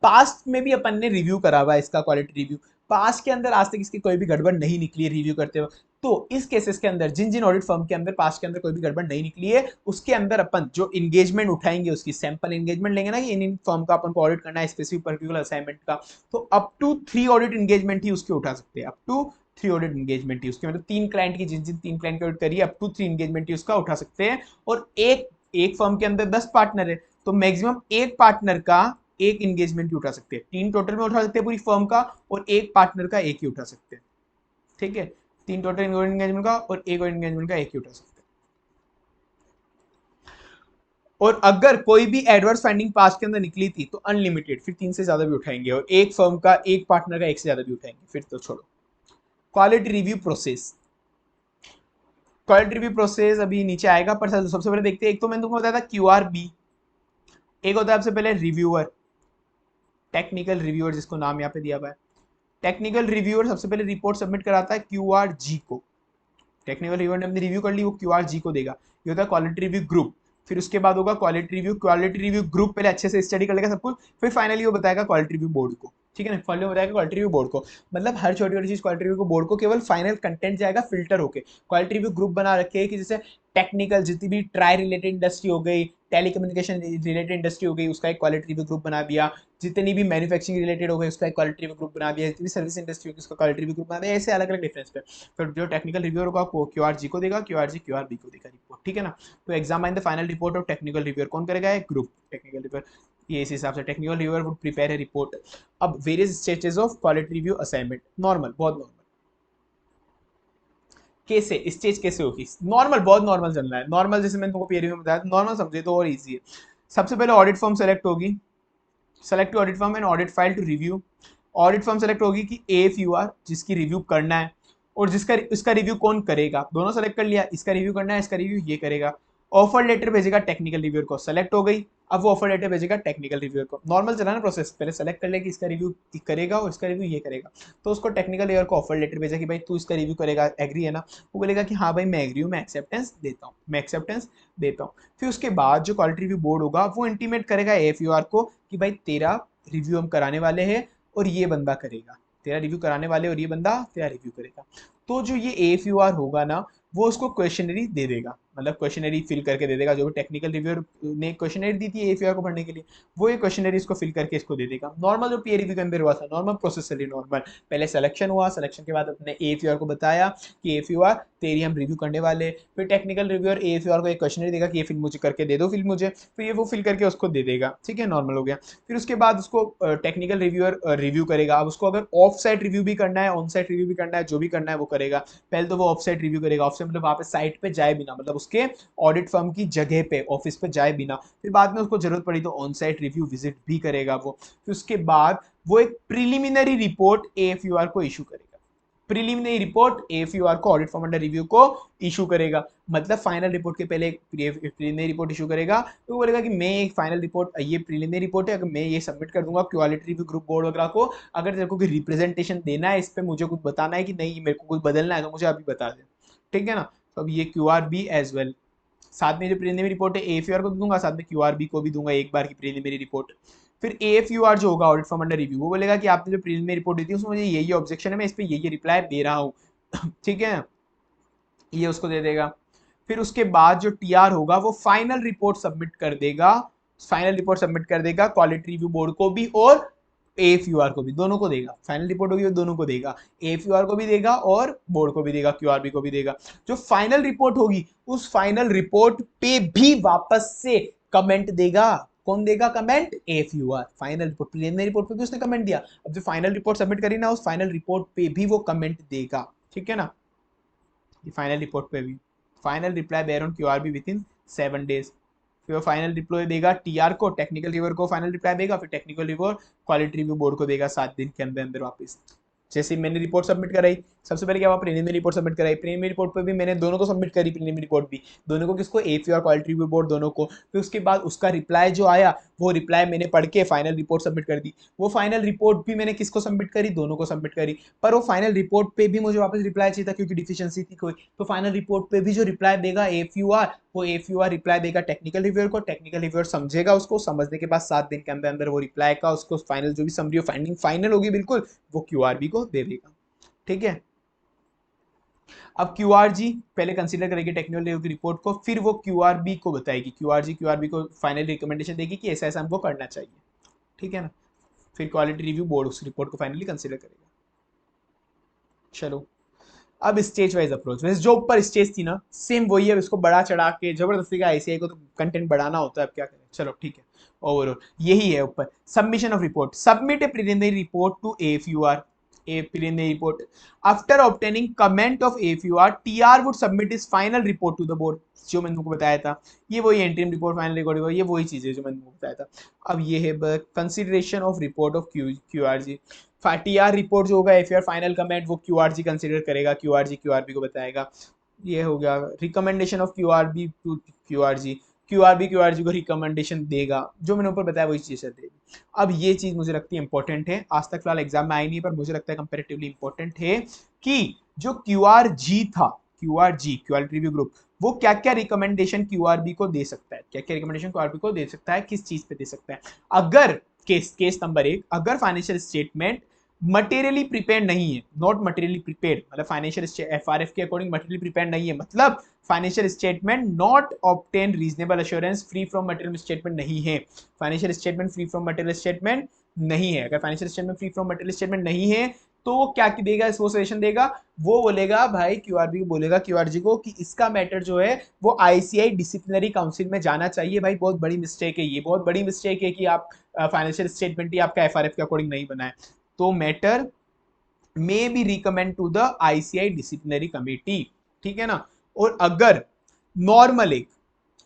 पास्ट में भी अपन ने रिव्यू करा हुआ है इसका क्वालिटी रिव्यू, पास्ट के अंदर आज तक इसकी कोई भी गड़बड़ नहीं निकली है रिव्यू करते हुए, तो इस केसेस के अंदर जिन जिन ऑडिट फर्म के अंदर पास्ट के अंदर कोई भी गड़बड़ नहीं निकली है, उसके अंदर अपन जो इंगेजमेंट उठाएंगे, उसकी सैंपल इंगेजमेंट लेंगे ना कि इन फर्म का अपन को ऑडिट करना है स्पेसिफिक पर्टिकुलर असाइनमेंट का, तो अप टू 3 ऑडिट इंगेजमेंट ही उसके उठा सकते हैं, up to three audit engagement use की, मतलब 3 क्लाइंट की, जिन जिन 3 क्लाइंट की ऑडिट करी है, अप टू 3 एंगेजमेंट यूज का उठा सकते हैं। और एक एक फर्म के अंदर 10 पार्टनर है, तो मैक्सिमम एक पार्टनर का एक एंगेजमेंट ही उठा सकते हैं। 3 टोटल में उठा सकते हैं पूरी फर्म का, और एक पार्टनर का एक ही उठा सकते हैं। ठीक है, 3 टोटल एंगेजमेंट का और एक एंगेजमेंट का एक ही उठा सकते हैं। और अगर कोई भी एडवर्स फाइंडिंग पास के अंदर निकली थी तो अनलिमिटेड, फिर 3 से ज्यादा भी उठाएंगे, और एक फर्म का एक पार्टनर का एक से ज्यादा भी उठाएंगे, फिर तो छोड़ो। Quality review process, quality review process अभी नीचे आएगा, पर सबसे पहले देखते हैं। एक तो मैंने तुमको बताया था QRB, एक होता है सबसे पहले रिव्यूअर, टेक्निकल रिव्यूअर जिसको नाम यहाँ पे दिया हुआ है। टेक्निकल रिव्यूअर सबसे पहले रिपोर्ट सबमिट कराता है QRG को। टेक्निकल रिव्यूअर ने अपनी रिव्यू कर ली, वो QRG को देगा। ये होता है क्वालिटी रिव्यू ग्रुप। फिर उसके बाद होगा क्वालिटी रिव्यू ग्रुप पहले अच्छे से स्टडी कर लेगा सब कुछ, फिर फाइनली वो बताएगा क्वालिटी रिव्यू बोर्ड को। ठीक है ना, फाइनली बताएगा क्वालिटी रिव्यू बोर्ड को। मतलब हर छोटी छोटी चीज क्वालिटी रिव्यू बोर्ड को केवल फाइनल कंटेंट जाएगा फिल्टर होके। क्वालिटी रिव्यू ग्रुप बना रखे हैं कि जैसे टेक्निकल जितनी भी ट्राई रिलेटेड इंडस्ट्री हो गई, टेलीकम्युनिकेशन रिलेटेड इंडस्ट्री हो गई, उसका एक क्वालिटी रिव्यू ग्रुप बना दिया। जितनी भी मैन्युफैक्चरिंग रिलेटेड हो गई उसका एक क्वालिटी रिव्यू ग्रुप बना दिया। जितनी भी सर्विस इंडस्ट्री होगी उसका क्वालिटी रिव्यू ग्रुप बना दिया। ऐसे अलग अलग डिफरेंस पे फिर जो टेक्निकल रिव्यूअर होगा वो QRG को देगा, QRG QRB को देगा रिपोर्ट। ठीक है ना, तो examine the final report of technical reviewer कौन करेगा? एक ग्रुप टेक्निकल रिव्यूअर। ये इस हिसाब से technical reviewer would prepare a report. अब various stages of quality review assignment, normal, बहुत नॉर्मल। कैसे स्टेज कैसे होगी? नॉर्मल, बहुत नॉर्मल चल रहा है। नॉर्मल जैसे मैंने तुमको पीयर में बताया, नॉर्मल समझे तो और इजी है। सबसे पहले ऑडिट फर्म सेलेक्ट होगी, select audit firm and audit file to review. Audit firm select होगी कि AFUR जिसकी रिव्यू करना है, और जिसका इसका रिव्यू कौन करेगा, दोनों सेलेक्ट कर लिया। इसका रिव्यू करना है, इसका रिव्यू ये करेगा। ऑफर लेटर भेजेगा टेक्निकल रिव्यूअर को, सेलेक्ट हो गई। अब वो ऑफर लेटर भेजेगा टेक्निकल रिव्यूअर को। नॉर्मल चला ना प्रोसेस, पहले सेलेक्ट कर ले कि इसका रिव्यू करेगा और इसका रिव्यू ये करेगा। तो उसको टेक्निकल रिव्यूअर को ऑफर लेटर भेजा कि भाई तू इसका रिव्यू करेगा, एग्री है ना? वो बोलेगा कि हाँ भाई मैं एग्री हूँ, मैं एक्सेप्टेंस देता हूँ, मैं एक्सेप्टेंस देता हूँ। फिर उसके बाद जो क्वालिटी रिव्यू बोर्ड होगा वो इंटीमेट करेगा AFUR को कि भाई तेरा रिव्यू हम कराने वाले हैं और ये बंदा करेगा, तेरा रिव्यू कराने वाले और ये बंदा तेरा रिव्यू करेगा। तो जो ये AFUR होगा ना, वो उसको क्वेश्चनरी दे देगा, मतलब क्वेश्चनरी फिल करके दे देगा। जो भी टेक्निकल रिव्यूअर ने क्वेश्चनरी दी थी AFUR को भरने के लिए, वो ये क्वेश्चनरी इसको फिल करके इसको दे देगा। नॉर्मल जो पीयर रिव्यू के अंदर हुआ था, नॉर्मल प्रोसेस चली नॉर्मल। पहले सिलेक्शन हुआ, सिलेक्शन के बाद अपने AFUR को बताया कि AFUR तेरी हम रिव्यू करने वाले। फिर टेक्निकल रिव्यूअर AFUR को एक क्वेश्चनरी देगा कि ये फिल मुझे करके दे दो, फिल मुझे, फिर ये वो फिल करके उसको दे देगा। ठीक है, नॉर्मल हो गया। फिर उसके बाद उसको टेक्निकल रिव्यूअर रिव्यू करेगा। अब उसको अगर ऑफ साइट रिव्यू भी करना है, ऑन साइट रिव्यू भी करना है, जो भी करना है वो करेगा। पहले तो वो ऑफ साइट रिव्यू करेगा, ऑफ साइट मतलब वहां पे साइट पे जाए बिना, मतलब उसके ऑडिट फर्म की जगह पे, ऑफिस पे जाए बिना। फिर बाद में उसको जरूरत पड़ी तो ऑन साइट रिव्यू विजिट भी करेगा वो। फिर उसके बाद वो एक प्रिलिमिनरी रिपोर्ट AFUR को इशू करेगा। प्रिलिमिनरी रिपोर्ट AFUR को ऑडिट फॉर्म अंडर रिव्यू को इशू करेगा। मतलब फाइनल रिपोर्ट के पहले प्रिलिमिनरी रिपोर्ट इशू करेगा। तो बोलेगा कि मैं एक फाइनल रिपोर्ट, ये प्रिलिमिनरी रिपोर्ट है, अगर मैं ये सबमिट कर दूंगा क्वालिटी रिव्यू ग्रुप बोर्ड वगैरह को, अगर तेरे को कोई रिप्रेजेंटेशन देना है, इस पर मुझे कुछ बताना है कि नहीं मेरे को कुछ बदलना है, तो मुझे अभी बता दे। ठीक है ना, तो अब ये QRB एज वेल। साथ में जो प्रीलिमिनरी रिपोर्ट है AFUR को दूंगा, साथ में QRB को भी दूंगा एक बार की प्रीलिमिनरी रिपोर्ट। फिर AFUR जो होगा ऑडिट फॉर्म अंडर रिव्यू, वो बोलेगा कि आपने जो प्रीलिमिनरी रिपोर्ट दी थी उसमें मुझे ये ऑब्जेक्शन है, मैं इस पे ये रिप्लाई दे रहा हूँ। ठीक है, ये उसको दे देगा। फिर उसके बाद जो TR होगा वो फाइनल रिपोर्ट सबमिट कर देगा, फाइनल रिपोर्ट सबमिट कर देगा क्वालिटी रिव्यू बोर्ड को भी और AFUR को भी, दोनों को देगा। फाइनल रिपोर्ट होगी वो दोनों को देगा, AFUR को भी देगा और बोर्ड को भी देगा, QRB को भी देगा। जो फाइनल रिपोर्ट होगी उस फाइनल रिपोर्ट पे भी वापस से कमेंट देगा। कौन देगा comment? AFUR। Final report, preliminary report पे भी उसने कमेंट दिया, अब जो फाइनल रिपोर्ट सबमिट करी ना उस फाइनल रिपोर्ट पे भी वो कमेंट देगा। ठीक है ना, फाइनल रिपोर्ट पे भी final reply there on QRB within 7 days। फिर वो फाइनल रिप्लाई देगा TR को, टेक्निकल रिव्यूअर को फाइनल रिप्लाई देगा, फिर technical reviewer quality review board को देगा 7 दिन के अंदर अंदर वापस। जैसे मैंने रिपोर्ट सबमिट कराई, सबसे पहले क्या हुआ, प्रीलिमिनरी रिपोर्ट सबमिट कराई। प्रीलिमिनरी रिपोर्ट पे भी मैंने दोनों को सबमिट करी, प्रीलिमिनरी रिपोर्ट भी दोनों को, किसको? AFUR क्वालिटी रिव्यू बोर्ड दोनों को। फिर उसके बाद उसका रिप्लाई जो आया वो रिप्लाई मैंने पढ़ के फाइनल रिपोर्ट सबमिट कर दी। वो फाइनल रिपोर्ट भी मैंने किसको सबमिट करी? दोनों को सबमिट करी। पर वो फाइनल रिपोर्ट पे भी मुझे वापस रिप्लाई चाहिए था क्योंकि डिफिशियंसी थी कोई। तो फाइनल रिपोर्ट पे भी जो रिप्लाई देगा AFUR, वो AFUR रिप्लाई देगा टेक्निकल रिव्यूअर को, टेक्निकल रिव्यूअर समझेगा उसको, समझने के बाद 7 दिन के अंदर अंदर वो रिप्लाई का उसको फाइनल जो भी समरी फाइंडिंग फाइनल होगी बिल्कुल, वो QRB को दे देगा। ठीक है, अब QRG पहले कंसीडर करेगी टेक्निकल रिव्यू की रिपोर्ट को, फिर वो QRB को बताएगी, QRB को फाइनल रिकमेंडेशन देगी कि ऐसा ऐसा हमको करना चाहिए। ठीक है ना, फिर क्वालिटी रिव्यू बोर्ड उस रिपोर्ट को फाइनली कंसीडर करेगा। चलो, अब स्टेज वाइज अप्रोच में जो ऊपर स्टेज थी ना सेम वही है, इसको बड़ा चढ़ा के जबरदस्ती का आईसीआई को तो कंटेंट बढ़ाना होता है, अब क्या करें, चलो ठीक है। ओवरऑल यही है ऊपर। Submission of report, submit a preliminary report to AFUR, a preliminary report after obtaining comment of AFUR, TR would submit his final report to the board। जो मैंने तुमको बताया था, ये वही इंटरिम रिपोर्ट, फाइनल रिकॉर्ड, ये वही चीज है जो मैंने तुमको बताया था। अब ये है consideration of report of QRG. TR report जो होगा एफआर फाइनल कमेंट वो क्यूआरजी कंसीडर करेगा, क्यूआरबी को बताएगा। ये हो गया recommendation of QRB to QRG, QRG को रिकमेंडेशन देगा, जो मैंने ऊपर बताया वही चीज़ देगी। अब ये चीज़ मुझे लगती है इंपॉर्टेंट है, आज तक फिलहाल एग्जाम में आई नहीं, पर मुझे लगता है कंपेरेटिवली इंपॉर्टेंट है कि जो क्यूआरजी था, क्यूआरजी क्वालिटी रिव्यू ग्रुप, वो क्या क्या रिकमेंडेशन क्यूआरबी को दे सकता है, क्या क्या रिकमेंडेशन क्यूआरबी को दे सकता है, किस चीज पे दे सकता है। अगर केस नंबर 1, अगर फाइनेंशियल स्टेटमेंट मटेरियली प्रिपेयर नहीं है, नॉट मटेरियली प्रिपेयर्ड, मतलब फाइनेंशियल एफआरएफ के अकॉर्डिंग मटेरियली प्रिपेयर नहीं है, मतलब financial statement not obtain reasonable assurance, free from material statement नहीं है, financial statement free from material statement नहीं है। अगर financial statement free from material statement नहीं है तो वो क्या देगा, वो सजेशन देगा, वो बोलेगा भाई क्यूआरबी को बोलेगा, क्यूआरजी को, कि इसका मैटर जो है वो आईसीआई डिसिप्लिनरी काउंसिल में जाना चाहिए। भाई बहुत बड़ी मिस्टेक है, ये बहुत बड़ी मिस्टेक है कि आप फाइनेंशियल स्टेटमेंट ही आपका एफआरएफ के अकॉर्डिंग नहीं बनाए। तो matter may be recommend to the ICI disciplinary committee, ठीक है ना। और अगर नॉर्मल एक,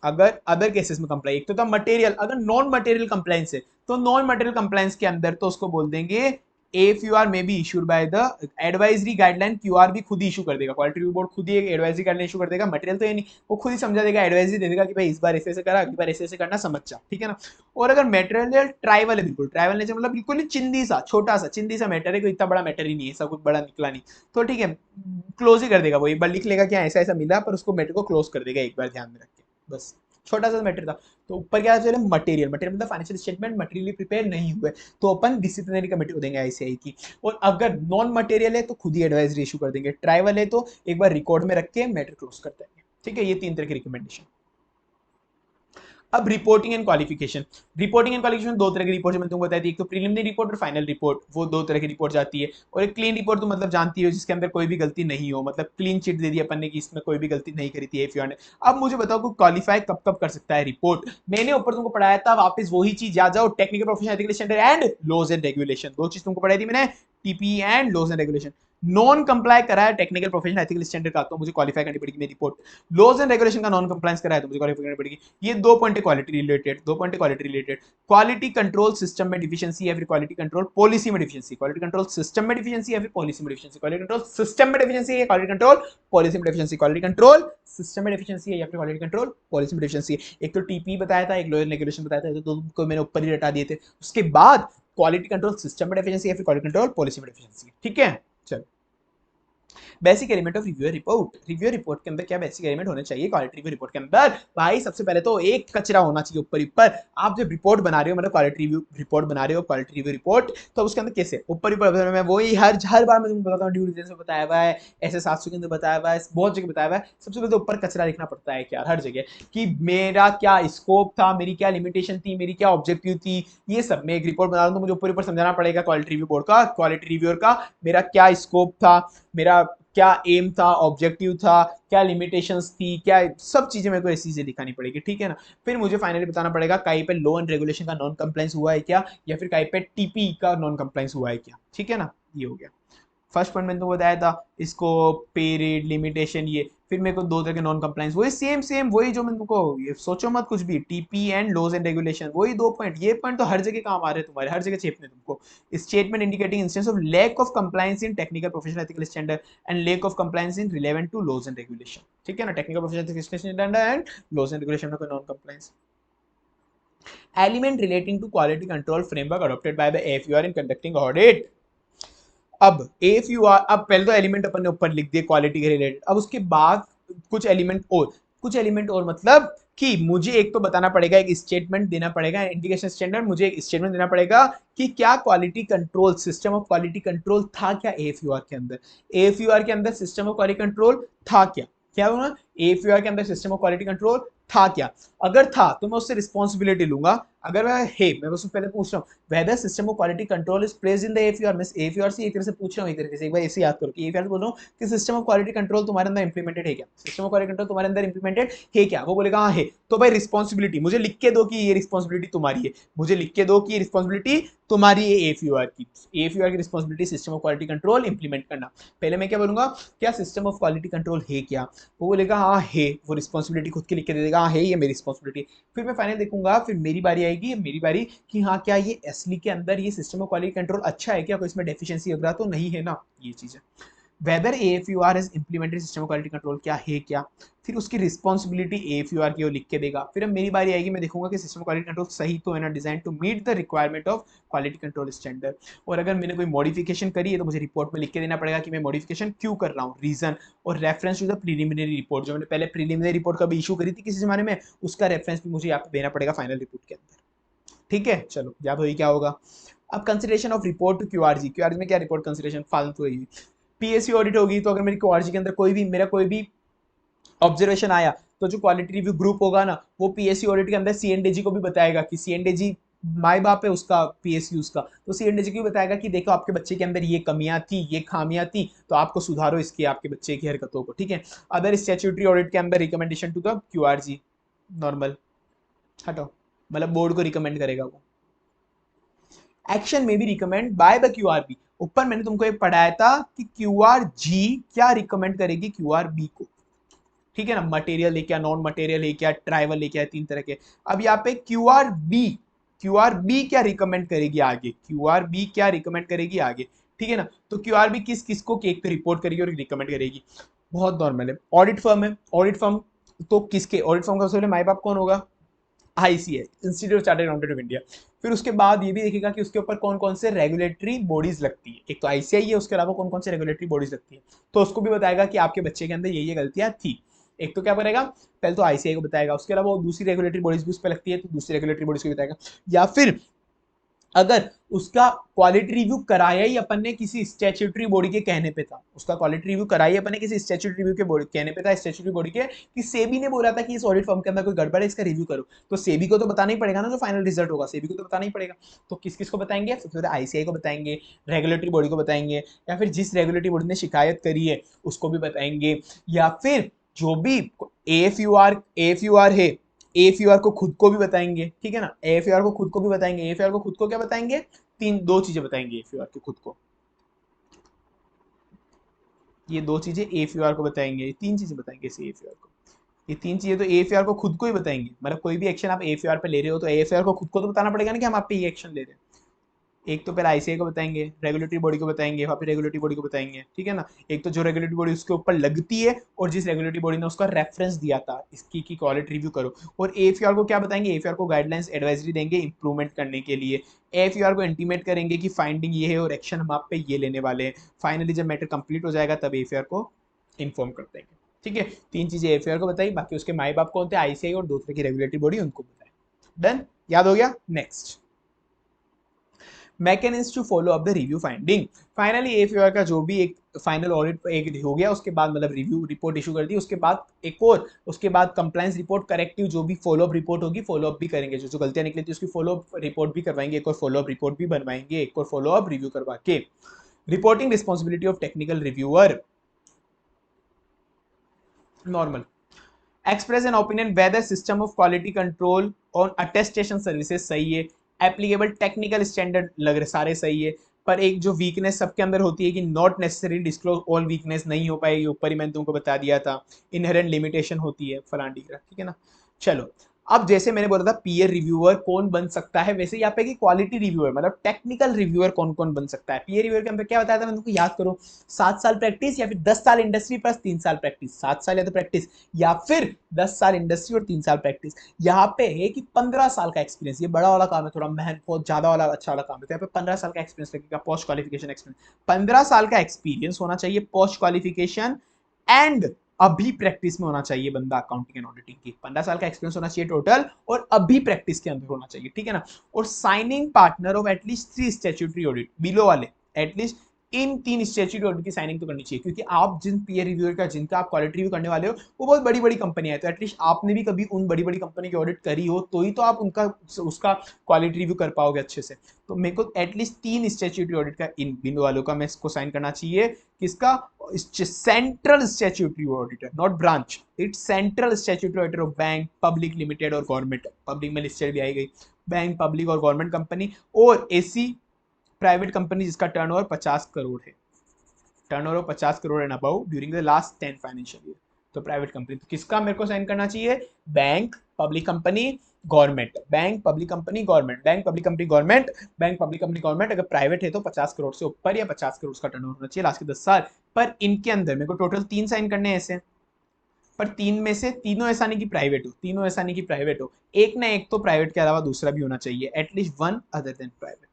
अगर अदर केसेस में कंप्लाई, एक तो था मटेरियल, अगर नॉन मटेरियल कंप्लाइंस है तो नॉन मटेरियल कंप्लाइंस के अंदर तो उसको बोल देंगे AFUR में be issued by the advisory guideline, QRB खुद ही इशू कर देगा, क्वालिटी रिव्यू बोर्ड खुद ही एक एडवाइजरी गाइडलाइन इशू कर देगा, मटेरियल तो ये नहीं, वो खुद ही समझा देगा, एडवाइजरी दे देगा कि भाई इस बार ऐसे करा, अगली बार ऐसे करना, समझ जा, ठीक है ना। और अगर मटेरियल ट्राइवल है, बिल्कुल ट्राइवल नेचर, मतलब बिल्कुल ही चिंदी सा, छोटा सा चिंदी सा मैटर है, कोई इतना बड़ा मैटर ही नहीं है, सब कुछ बड़ा निकला नहीं, तो ठीक है क्लोज ही कर देगा, वो एक बार लिख लेगा कि ऐसा ऐसा मिला, पर उसको मैटर को क्लोज कर देगा एक बार, ध्यान में रख के, बस छोटा सा मैटर था। तो ऊपर क्या चले, मटेरियल मतलब फाइनेंशियल स्टेटमेंट मटेरियली प्रिपेयर नहीं हुए तो अपन डिसिप्लिनरी कमेटी को देंगे आईसीआई की। और अगर नॉन मटेरियल है तो खुद ही एडवाइजरी इशू कर देंगे, ट्राइवल है तो एक बार रिकॉर्ड में रख के मैटर क्लोज कर देंगे, ठीक है। ये 3 तरह की रिकमेंडेशन। अब reporting and qualification, reporting and qualification 2 तरह की रिपोर्ट मैंने तुमको बताई थी, एक तो प्रीलिमिनरी रिपोर्ट और फाइनल रिपोर्ट, वो 2 तरह की रिपोर्ट जाती है। और एक क्लीन रिपोर्ट तो मतलब जानती हो जिसके अंदर कोई भी गलती नहीं हो, मतलब क्लीन चिट दे दी अपन ने कि इसमें कोई भी गलती नहीं करी थी एफयूआर ने। अब मुझे बताओ कि क्वालिफाई कब कब कर सकता है रिपोर्ट। मैंने ऊपर तुमको पढ़ाया था, वापस वही चीज याद जाओ, technical professional ethical standard and laws and regulation, 2 चीज तुमको पढ़ाई थी मैंने, TP and laws and regulation. Non comply करा है टेक्निकल प्रोफेशनल एथिकल स्टैंडर्ड का तो मुझे क्वालिफाई करनी पड़ेगी मेरी रिपोर्ट, लॉज एंड रेगुलेशन का नॉन कंप्लायंस करा है तो मुझे क्वालिफाई करनी पड़ेगी। ये 2 पॉइंट है quality related, 2 point quality related. Quality control system में डिफिशिएंसी या फिर क्वालिटी कंट्रोल पॉलिसी में डिफिशिएंसी, क्वालिटी कंट्रोल सिस्टम में डिफिशिएंसी या फिर पॉलिसी में डिफिशिएंसी, क्वालिटी कंट्रोल सिस्टम में डिफिशिएंसी या क्वालिटी कंट्रोल पॉलिसी में डिफिशिएंसी, क्वालिटी कंट्रोल सिस्टम में डिफिशिएंसी है या फिर क्वालिटी कंट्रोल पॉलिसी में डिफिशिएंसी। एक तो टीपी बताया था, एक लोअर रेगुलेशन बताया था, तो तुमको मैंने ऊपर ही रटा दिए थे। उसके बाद क्वालिटी कंट्रोल सिस्टम में डिफिशिएंसी या फिर क्वालिटी कंट्रोल पॉलिसी में डिफिशिएंसी, ठीक है। चलो basic element of review report, review report के अंदर क्या बेसिक एलिमेंट होने चाहिए क्वालिटी रिव्यू रिपोर्ट के अंदर। भाई सबसे पहले तो एक कचरा होना चाहिए ऊपर ऊपर, आप जब रिपोर्ट बना रहे हो, मतलब क्वालिटी रिव्यू रिपोर्ट बना रहे हो, क्वालिटी रिव्यू रिपोर्ट, तो उसके अंदर कैसे ऊपर ऊपर मैं वही हर बार मैं तुमको बताता हूँ, ड्यू डिलिजेंस में बताया हुआ है, ऐसे 700 के अंदर बताया हुआ है, बहुत जगह बताया हुआ है। सबसे पहले तो ऊपर कचरा लिखना पड़ता है क्या हर जगह, कि मेरा क्या स्कोप था, मेरी क्या लिमिटेशन थी, मेरी क्या ऑब्जेक्टिव थी, ये सब मैं एक रिपोर्ट बना रहा हूँ तो मुझे ऊपर ऊपर समझाना पड़ेगा क्वालिटी रिव्यू बोर्ड का, क्वालिटी रिव्यूअर का, मेरा क्या स्कोप था, मेरा क्या एम था, ऑब्जेक्टिव था, क्या लिमिटेशंस थी, क्या सब चीजें मेरे को ऐसी चीजें दिखानी पड़ेगी, ठीक है ना। फिर मुझे फाइनली बताना पड़ेगा कहीं पे लॉ एंड रेगुलेशन का नॉन कंप्लायंस हुआ है क्या, या फिर कहीं पे टीपी का नॉन कंप्लायंस हुआ है क्या, ठीक है ना। ये हो गया फर्स्ट पॉइंट, मैंने तो बताया था इसको पीरियड लिमिटेशन, ये फिर मेरे को 2 तरह के नॉन कंप्लायंस, वही सेम वही जो मैं तुमको, ये सोचो मत कुछ भी, TP and laws and regulation, वही 2 पॉइंट, ये पॉइंट तो हर जगह काम आ रहे हैं तुम्हारे, हर जगह चेपने तुमको। Statement indicating instance of lack of compliance in technical professional ethical standard and lack of compliance in relevant to laws and regulation, ठीक है ना। Technical professional ethical standard and laws and regulation में कोई non compliance. Element relating to quality control framework adopted by the FUR in conducting audit. अब AFUR, अब पहले तो element अपन ने ऊपर लिख दिए क्वालिटी के रिलेटेड, अब उसके बाद कुछ एलिमेंट और मतलब कि मुझे एक तो बताना पड़ेगा, एक स्टेटमेंट देना पड़ेगा, इंडिकेशन स्टैंडर्ड, मुझे एक स्टेटमेंट देना पड़ेगा कि क्या quality control, system of quality control था क्या AFUR के अंदर, AFUR के अंदर सिस्टम ऑफ क्वालिटी कंट्रोल था क्या, क्या होगा AFUR के अंदर सिस्टम ऑफ क्वालिटी कंट्रोल था क्या। अगर था तो मैं उससे रिस्पॉन्सिबिलिटी लूंगा, अगर मैं उससे पहले पूछ रहा हूँ whether system of quality control is placed in the FUR, miss FUR से एक तरह से पूछ रहा हूँ, एक तरीके से एक बार ऐसे याद करो कि एफयूआर बोल रहा हूँ कि सिस्टम ऑफ क्वालिटी कंट्रोल तुम्हारे अंदर इंप्लीमेंटेड है क्या, सिस्टम ऑफ क्वालिटी कंट्रोल तुम्हारे अंदर इंप्लीमेंटेड है क्या, वो बोलेगा हाँ है, तो भाई रिस्पॉन्सिबिलिटी मुझे लिख के दो कि ये रिस्पॉन्सिबिलिटी तुम्हारी है, मुझे लिख के दो कि ये रिस्पॉन्सिबिलिटी तुम्हारी है एफयूआर की, एफयूआर की responsibility system of quality control implement करना। पहले मैं क्या बोलूंगा, क्या सिस्टम ऑफ क्वालिटी कंट्रोल है क्या, वो बोलेगा हाँ है, वो रिस्पॉन्सिबिलिटी खुद के लिख के दे देगा, हाँ है ये मेरी रिस्पॉन्सिबिलिटी। फिर मैं फाइनल देखूंगा, फिर मेरी बारी आएगी, मेरी बारी कि हाँ क्या ये असली के अंदर ये सिस्टम ऑफ क्वालिटी कंट्रोल अच्छा है क्या, कोई इसमें डेफिशिएंसी वगैरह तो नहीं है ना, ये चीज है। Whether AFUR has implemented system of quality control क्या है क्या, फिर उसकी रिस्पॉन्सिबिलिटी एएफयूआर की वो लिख के देगा। फिर अब मेरी बारी आएगी, मैं देखूंगा कि सिस्टम ऑफ क्वालिटी कंट्रोल सही तो है ना, design to meet the requirement of quality control standard. और अगर मैंने कोई मॉडिफिकेशन करी है तो मुझे रिपोर्ट में लिख के देना पड़ेगा कि मैं मॉडिफिकेशन क्यों कर रहा हूँ, रीजन और reference to the preliminary report, जो मैंने पहले प्रीलिमिनरी रिपोर्ट कभी इशू करी थी किसी जमाने में, उसका रेफरेंस भी मुझे यहाँ पे देना पड़ेगा फाइनल रिपोर्ट के अंदर। ठीक है, चलो याद हो क्या होगा। अब consideration of report to QRG, QRG में क्या रिपोर्ट कंसिडरेशन फालतू है, पीएससी ऑडिट होगी तो अगर मेरी क्यूआरजी के अंदर कोई भी मेरा कोई भी ऑब्जर्वेशन आया तो जो क्वालिटी रिव्यू ग्रुप होगा ना, वो पीएससी ऑडिट के अंदर सीएनडीजी को भी बताएगा कि सीएनडीजी माई बाप है उसका, पीएसयू उसका, तो सीएनडीजी को भी बताएगा कि देखो आपके बच्चे के अंदर ये कमियां थी, ये खामियां थी, तो आपको सुधारो इसकी आपके बच्चे की हरकतों को। ठीक है, अदर स्टैट्यूटरी ऑडिट के अंदर recommendation to the QRG, normal हटो, मतलब बोर्ड को रिकमेंड करेगा वो। एक्शन में भी रिकमेंड बाय द क्यूआरबी, ऊपर मैंने तुमको एक पढ़ाया था कि क्यूआरजी क्या रिकमेंड करेगी क्यूआरबी को, ठीक है ना, मटेरियल लेके क्या, नॉन मटेरियल है क्या, ट्राइवल लेके क्या, तीन तरह के। अब यहाँ पे क्यूआरबी, क्यूआरबी क्या रिकमेंड करेगी आगे, क्यूआरबी क्या रिकमेंड करेगी आगे, ठीक है ना, तो क्यूआरबी किस किस को एक तो रिपोर्ट करेगी और रिकमेंड करेगी, बहुत नॉर्मल है। ऑडिट फर्म है, ऑडिट फर्म तो किसके, ऑडिट फर्म का सबसे माई बाप कौन होगा, ICA, institute of chartered accountant of India. फिर उसके बाद ये भी देखेगा कि उसके ऊपर कौन कौन से रेगुलेटरी बॉडीज लगती है, एक तो आईसीआई है, उसके अलावा कौन कौन से रेगुलेटरी बॉडीज लगती है, तो उसको भी बताएगा कि आपके बच्चे के अंदर ये गलतियां थी। एक तो क्या करेगा, पहले तो आईसीआई को बताएगा, उसके अलावा वो दूसरी रेगुलेटरी बॉडीज भी उस पर लगती है तो दूसरी रेगुलेटरी बॉडीज को बताएगा। या फिर अगर उसका क्वालिटी रिव्यू कराया ही अपन ने किसी स्टैट्यूटरी बॉडी के कहने पे था, उसका क्वालिटी रिव्यू कराया अपन ने किसी स्टैट्यूटरी रिव्यू के बॉडी कहने पे था, स्टैट्यूटरी बॉडी के, कि सेबी ने बोला था कि इस ऑडिट फर्म के अंदर कोई गड़बड़ है इसका रिव्यू करो, तो सेबी को तो बताना ही पड़ेगा ना, जो फाइनल रिजल्ट होगा सेबी को तो बताना ही पड़ेगा। तो किस किस को बताएंगे, सबसे पहले आईसीआई को बताएंगे, रेगुलेटरी बॉडी को बताएंगे, या फिर जिस रेगुलेटरी बॉडी ने शिकायत करी है उसको भी बताएंगे, या फिर जो भी एएफयूआर है एएफयूआर को खुद को भी बताएंगे। ठीक है ना, एएफयूआर को खुद को भी बताएंगे, एएफयूआर को खुद को क्या बताएंगे, दो चीजें बताएंगे एएफयूआर को खुद को, ये दो चीजें एएफयूआर को बताएंगे, तीन चीजें बताएंगे इसे एएफयूआर को, ये तीन चीजें तो एएफयूआर को खुद को ही बताएंगे, मतलब कोई भी एक्शन आप एएफयूआर पे ले रहे हो तो एएफयूआर को खुद को तो बताना पड़ेगा ना कि हम आप पे ये एक्शन ले रहे हैं। एक तो पहले आईसीआई को बताएंगे, रेगुलेटरी बॉडी को बताएंगे, वहाँ पे रेगुलेटरी बॉडी को बताएंगे, ठीक है ना, एक तो जो रेगुलेटरी बॉडी उसके ऊपर लगती है और जिस रेगुलेटरी बॉडी ने उसका रेफरेंस दिया था इसकी की क्वालिटी रिव्यू करो। और एएफयूआर को क्या बताएंगे, एएफयूआर को गाइडलाइंस एडवाइजरी देंगे इंप्रूवमेंट करने के लिए, एएफयूआर को इंटीमेट करेंगे कि फाइंडिंग ये है और एक्शन हम आप पे ये लेने वाले हैं। फाइनली जब मैटर कंप्लीट हो जाएगा तब एएफयूआर को इन्फॉर्म कर देंगे। ठीक है, तीन चीजें एएफयूआर को बताई, बाकी उसके माई बाप कौन थे, आईसीआई और दूसरे की रेगुलेटरी बॉडी, उनको बताए। डन, याद हो गया। Next, mechanism to follow up the review finding. Finally AFUR का जो भी एक फाइनल ऑडिट एक हो गया, उसके बाद मतलब रिव्यू रिपोर्ट इशू कर दी, उसके बाद एक और उसके बाद कंप्लायंस रिपोर्ट, करेक्टिव जो भी फॉलो अप रिपोर्ट होगी, फॉलो अप भी करेंगे, जो जो गलतियां निकली थी उसकी फॉलो अप रिपोर्ट भी करवाएंगे, एक और फॉलो अप रिपोर्ट भी बनवाएंगे, एक और फॉलो अप रिव्यू करवा के। Reporting responsibility of technical reviewer, normal, express an opinion whether system of quality control on attestation services सही है, एप्लीकेबल टेक्निकल स्टैंडर्ड लग रहे सारे सही है, पर एक जो वीकनेस सबके अंदर होती है कि not necessary disclose all weakness, नहीं हो पाएगी, ऊपर ही मैंने तुमको बता दिया था, इनहेरेंट लिमिटेशन होती है फलांडी का, ठीक है ना। चलो, अब जैसे मैंने बोला था पीयर रिव्यूअर कौन बन सकता है, वैसे यहाँ पे कि क्वालिटी रिव्यूअर मतलब टेक्निकल रिव्यूअर कौन कौन बन सकता है। पीयर रिव्यूअर के अंदर क्या बताया था मैंने तुमको, याद करो, 7 साल प्रैक्टिस या फिर 10 साल इंडस्ट्री प्लस 3 साल प्रैक्टिस, 7 साल या तो प्रैक्टिस या फिर 10 साल इंडस्ट्री और 3 साल प्रैक्टिस। यहाँ पे है कि 15 साल का एक्सपीरियंस, ये बड़ा वाला काम है, थोड़ा मेहनत बहुत ज्यादा वाला अच्छा वाला काम है, तो यहाँ पे 15 साल का एक्सपीरियंस लगेगा, पोस्ट क्वालिफिकेशन एक्सपीरियंस 15 साल का एक्सपीरियंस होना चाहिए, पोस्ट क्वालिफिकेशन एंड अभी प्रैक्टिस में होना चाहिए बंदा, अकाउंटिंग एंड ऑडिटिंग की 15 साल का एक्सपीरियंस होना चाहिए टोटल, और अभी प्रैक्टिस के अंदर होना चाहिए, ठीक है ना। और signing partner of at least 3 statutory audit, below वाले एटलीस्ट इन 3 स्टैट्यूटरी ऑडिट की साइनिंग तो करनी चाहिए, क्योंकि आप जिन पीयर रिव्यूअर का जिनका आप क्वालिटी रिव्यू करने वाले हो वो बहुत बड़ी बड़ी कंपनियां हैं, तो एटलीस्ट आपने भी कभी उन बड़ी बड़ी कंपनी की ऑडिट करी हो तो ही तो आप उनका उसका क्वालिटी रिव्यू कर पाओगे अच्छे से। तो मेरे को एटलीस्ट 3 स्टैट्यूटरी ऑडिट का इन वालों का मैं इसको साइन करना चाहिए, किसका, central statutory auditor, not branch, it's central statutory auditor of bank, public limited और गवर्नमेंट, पब्लिक में लिस्टेड भी आई गई, बैंक, पब्लिक और गवर्नमेंट कंपनी, और ऐसी प्राइवेट कंपनी जिसका टर्नओवर 50 करोड़ है, turnover 50 crore and above during the last 10 financial year, तो प्राइवेट कंपनी। तो किसका मेरे को साइन करना चाहिए, bank, public company, government, bank, public company, government, bank, public company, government, bank, public company, government. अगर प्राइवेट है तो 50 करोड़ से ऊपर या 50 करोड़ का टर्नओवर होना चाहिए लास्ट के 10 साल। पर इनके अंदर मेरे को टोटल 3 साइन करने हैं ऐसे, पर 3 में से तीनों ऐसा नहीं कि प्राइवेट हो, तीनों ऐसा नहीं कि प्राइवेट हो, एक ना एक तो प्राइवेट के अलावा दूसरा भी होना चाहिए, at least one other than private.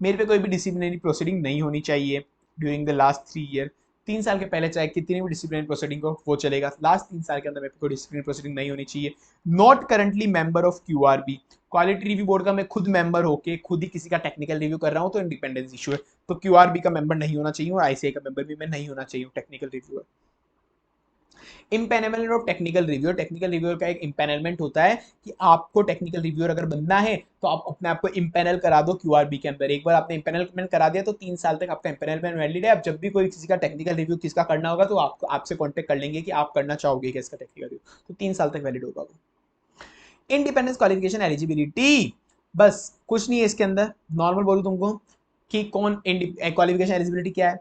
मेरे पे कोई भी डिसिप्लिनरी प्रोसीडिंग नहीं होनी चाहिए ड्यूरिंग द लास्ट 3 ईयर। 3 साल के पहले चाहे कितनी भी डिसिप्लिनरी प्रोसीडिंग हो वो चलेगा, लास्ट 3 साल के अंदर मेरे पे कोई डिसिप्लिनरी प्रोसीडिंग नहीं होनी चाहिए। Not currently member of QRB, quality review board का मैं खुद मेंबर होके खुद ही किसी का टेक्निकल रिव्यू कर रहा हूँ तो इंडिपेंडेंस इशू है, तो क्यूआरबी का मेंबर नहीं होना चाहिए और आईसीआई का मेंबर भी मैं नहीं होना चाहिए technical reviewer. Empanelment of technical reviewer, technical reviewer का एक इम्पैनलमेंट होता है कि आपको टेक्निकल रिव्यूअर अगर बनना है तो आप अपने आप को इम्पैनल करा दो क्यूआरबी के अंदर। एक बार आपने इम्पैनलमेंट करा दिया तो 3 साल तक आपका इम्पैनलमेंट वैलिड है। अब जब भी कोई किसी का टेक्निकल रिव्यू किसका करना होगा तो आपको आपसे कॉन्टेक्ट कर लेंगे कि आप करना चाहोगे क्या इसका टेक्निकल रिव्यू, तो 3 साल तक वैलिड होगा वो। इंडिपेंडेंस, क्वालिफिकेशन, एलिजिबिलिटी, बस कुछ नहीं है इसके अंदर। नॉर्मल बोलूं तुमको कि कौन क्वालिफिकेशन एलिजिबिलिटी क्या है,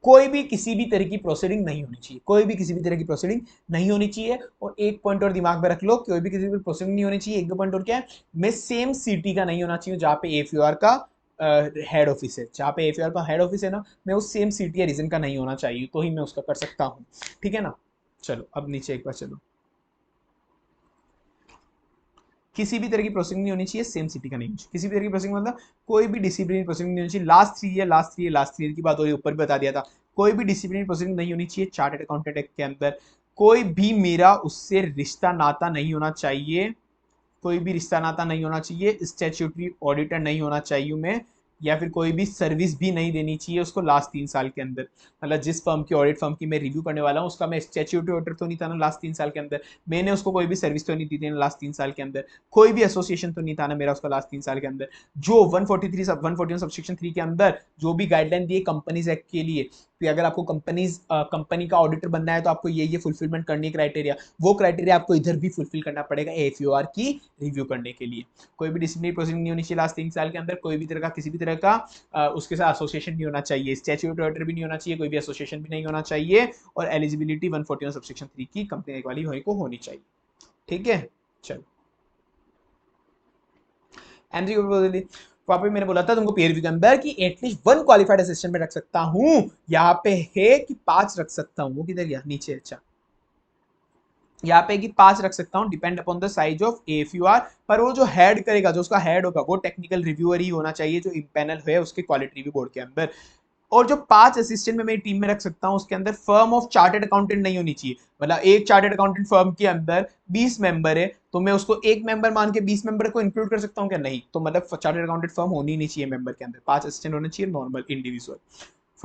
कोई भी किसी भी तरह की प्रोसीडिंग नहीं होनी चाहिए, कोई भी किसी भी तरह की प्रोसीडिंग नहीं होनी चाहिए। और एक पॉइंट और दिमाग में रख लो, कोई भी किसी भी प्रोसीडिंग नहीं होनी चाहिए। एक दो पॉइंट और क्या है, मैं सेम सिटी का नहीं होना चाहिए जहाँ पे एफयूआर का हेड ऑफिस है, जहाँ पे एफयूआर का हेड ऑफिस है ना, मैं उस सेम सिटी या रीजन का नहीं होना चाहिए, तो ही मैं उसका कर सकता हूँ। ठीक है ना। चलो अब नीचे एक बार चलो, किसी भी तरह की प्रोसीडिंग नहीं होनी चाहिए, सेम सिटी का नहीं होनी चाहिए, किसी भी तरह की प्रोसीडिंग मतलब कोई भी डिसिप्लिनरी प्रोसीडिंग नहीं होनी चाहिए। लास्ट 3 ईयर की बात हो रही है, ऊपर भी बता दिया था, कोई भी डिसिप्लिनरी प्रोसीडिंग नहीं होनी चाहिए चार्टर्ड अकाउंटेंट एक्ट के अंदर। कोई भी मेरा उससे रिश्ता नाता नहीं होना चाहिए, कोई भी रिश्ता नाता नहीं होना चाहिए, स्टैट्यूटरी ऑडिटर नहीं होना चाहिए मैं, या फिर कोई भी सर्विस भी नहीं देनी चाहिए उसको लास्ट 3 साल के अंदर। मतलब जिस फर्म की, ऑडिट फर्म की मैं रिव्यू करने वाला हूँ उसका मैं स्टैट्यूटरी ऑडिटर तो नहीं था ना लास्ट 3 साल के अंदर, मैंने उसको कोई भी सर्विस तो नहीं दी थी ना लास्ट 3 साल के अंदर, कोई भी एसोसिएशन तो नहीं था ना मेरा उसका लास्ट 3 साल के अंदर। जो 141 सबसेक्शन 3 के अंदर जो भी गाइडलाइन दिए कंपनीज एक्ट के लिए कि अगर आपको कंपनी का ऑडिटर बनना है तो आपको ये फुलफिलमेंट करनी है क्राइटेरिया, वो क्राइटेरिया आपको इधर भी फुलफिल करना पड़ेगा एफयूआर की रिव्यू करने के लिए। कोई भी डिसिप्लिनरी प्रोसीडिंग नहीं होनी चाहिए लास्ट 3 साल के अंदर, कोई भी तरह का किसी भी तरह का उसके साथ एसोसिएशन नहीं होना चाहिए, स्टैट्यूटरी ऑडिटर भी नहीं होना चाहिए, कोई भी एसोसिएशन भी नहीं होना चाहिए, और एलिजिबिलिटी 141 सबसेक्शन 3 की कंपनी वाली को होनी चाहिए। ठीक है। चलो एमसीक्यू वहां पे मैंने बोला था तुमको पीयर रिव्यू के अंदर कि एटलीस्ट 1 क्वालिफाइड असिस्टेंट में रख सकता हूं, यहाँ पे है कि 5 रख सकता हूँ, वो किधर गया नीचे, अच्छा यहाँ पे कि 5 रख सकता हूँ, depend upon the size of FUR. पर वो जो हेड करेगा, जो उसका हेड होगा वो टेक्निकल रिव्यूअर ही होना चाहिए जो इम्पैनल है उसके क्वालिटी रिव्यू बोर्ड के अंदर। और जो 5 असिस्टेंट में मेरी टीम में रख सकता हूं उसके अंदर फर्म ऑफ चार्टर्ड अकाउंटेंट नहीं होनी चाहिए। मतलब एक चार्टर्ड अकाउंटेंट फर्म के अंदर 20 मेंबर है तो मैं उसको एक मेंबर मान के 20 मेंबर को इंक्लूड कर सकता हूं क्या, नहीं। तो मतलब चार्टर्ड अकाउंटेंट फर्म होनी नहीं चाहिए मेंबर के अंदर, 5 असिस्टेंट होने चाहिए नॉर्मल इंडिविजुअल।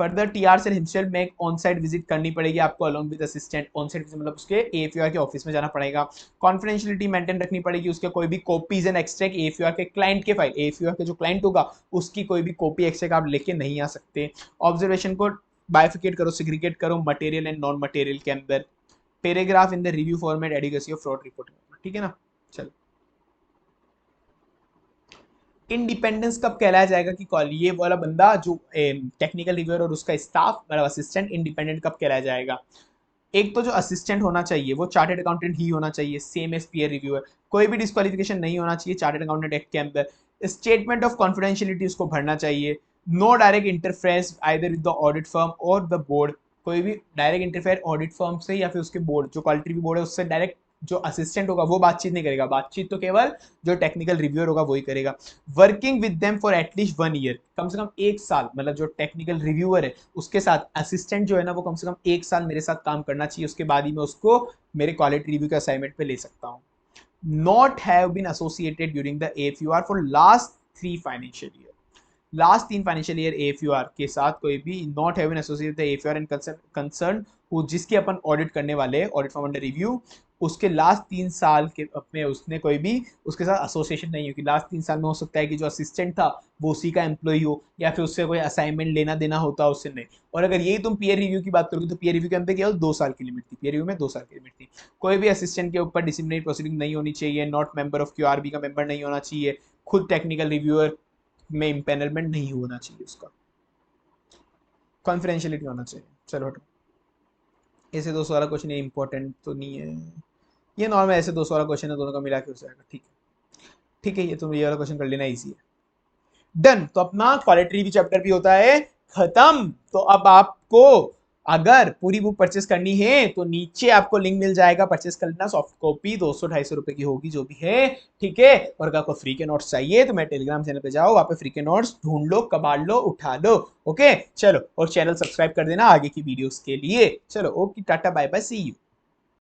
फर्दर टीआर से हिमसेल्फ में एक ऑन साइट विजिट करनी पड़ेगी आपको along with assistant. On site मतलब उसके एफयूआर के ऑफिस में जाना पड़ेगा। कॉन्फिडेंशियलिटी मेंटेन रखनी पड़ेगी, उसके कोई भी कॉपीज एंड एक्सट्रैक्ट एफयूआर के क्लाइंट के फाइल, एफयूआर के जो क्लाइंट होगा उसकी कोई भी कॉपी एक्सट्रैक्ट आप लेके नहीं आ सकते। ऑब्जर्वेशन को बाइफिकेट करो, सिग्रीगेट करो मटेरियल एंड नॉन मटेरियल के अंदर। Paragraph in the review format, adequacy of fraud reporting. ठीक है ना। चलो इंडिपेंडेंस कब कहलाया जाएगा कि ये वाला बंदा जो टेक्निकल रिव्यूअर और उसका स्टाफ मतलब असिस्टेंट इंडिपेंडेंट कब कहलाया जाएगा। एक तो जो असिस्टेंट होना चाहिए वो चार्टर्ड अकाउंटेंट ही होना चाहिए, सेम एज पीयर रिव्यूअर। कोई भी डिस्क्वालिफिकेशन नहीं होना चाहिए चार्टर्ड अकाउंटेंट एक्ट के अंदर। स्टेटमेंट ऑफ कॉन्फिडेंशियलिटी उसको भरना चाहिए। No direct interference either with the audit firm और द बोर्ड, कोई भी डायरेक्ट इंटरफेयर ऑडिट फर्म से या फिर उसके बोर्ड जो क्वालिटी रिव्यू बोर्ड है उससे डायरेक्ट जो असिस्टेंट होगा वो बातचीत नहीं करेगा, बातचीत तो केवल जो टेक्निकल रिव्यूअर होगा वही करेगा। वर्किंग विद देम फॉर एटलीस्ट 1 ईयर, कम से कम 1 साल, मतलब जो टेक्निकल रिव्यूअर है उसके साथ असिस्टेंट जो है ना वो कम से कम 1 साल मेरे साथ काम करना चाहिए, उसके बाद ही मैं उसको मेरे क्वालिटी रिव्यू के असाइनमेंट पे ले सकता हूँ। Not have been associated during the FUR for last 3 financial year, last 3 financial year AFUR के साथ कोई भी not have been associated with AFUR and concern वो जिसकी अपन ऑडिट करने वाले ऑडिट फॉर्म अंडर रिव्यू उसके लास्ट 3 साल के अपने उसने कोई भी उसके साथ एसोसिएशन नहीं होगी। लास्ट 3 साल में हो सकता है कि जो असिस्टेंट था वो उसी का एम्प्लॉय हो या फिर उससे कोई असाइनमेंट लेना देना होता उससे नहीं। और अगर यही तुम पीयर रिव्यू की बात करोगे तो पीयर रिव्यू के अंदर केवल 2 साल की लिमिट थी, पीयर रिव्यू में 2 साल की लिमिट थी। कोई भी असिस्टेंट के ऊपर डिसिप्लिनरी प्रोसीडिंग नहीं होनी चाहिए, नॉट मेंबर ऑफ क्यूआरबी का मेंबर नहीं होना चाहिए, खुद टेक्निकल रिव्यूअर में इम्पेनलमेंट नहीं होना चाहिए, उसका कॉन्फिडेंशियलिटी होना चाहिए। चलो हटो, ऐसे 200 वाला क्वेश्चन ये इंपॉर्टेंट तो नहीं है, ये नॉर्मल ऐसे 200 वाला क्वेश्चन है, दोनों का मिला के हो जाएगा। ठीक है ठीक है, ये तुम ये वाला क्वेश्चन कर लेना, इजी है। डन, तो अपना क्वालिटी रिव्यू चैप्टर भी होता है खत्म। तो अब आपको अगर पूरी बुक परचेस करनी है तो नीचे आपको लिंक मिल जाएगा, परचेस कर लेना। सॉफ्ट कॉपी 200-250 रुपए की होगी जो भी है, ठीक है। और अगर आपको फ्री के नोट्स चाहिए तो मैं टेलीग्राम चैनल पे जाओ, वहां पे फ्री के नोट्स ढूंढ लो, कबाड़ लो, उठा लो। ओके चलो, और चैनल सब्सक्राइब कर देना आगे की वीडियोस के लिए। चलो okay, tata bye bye, see you.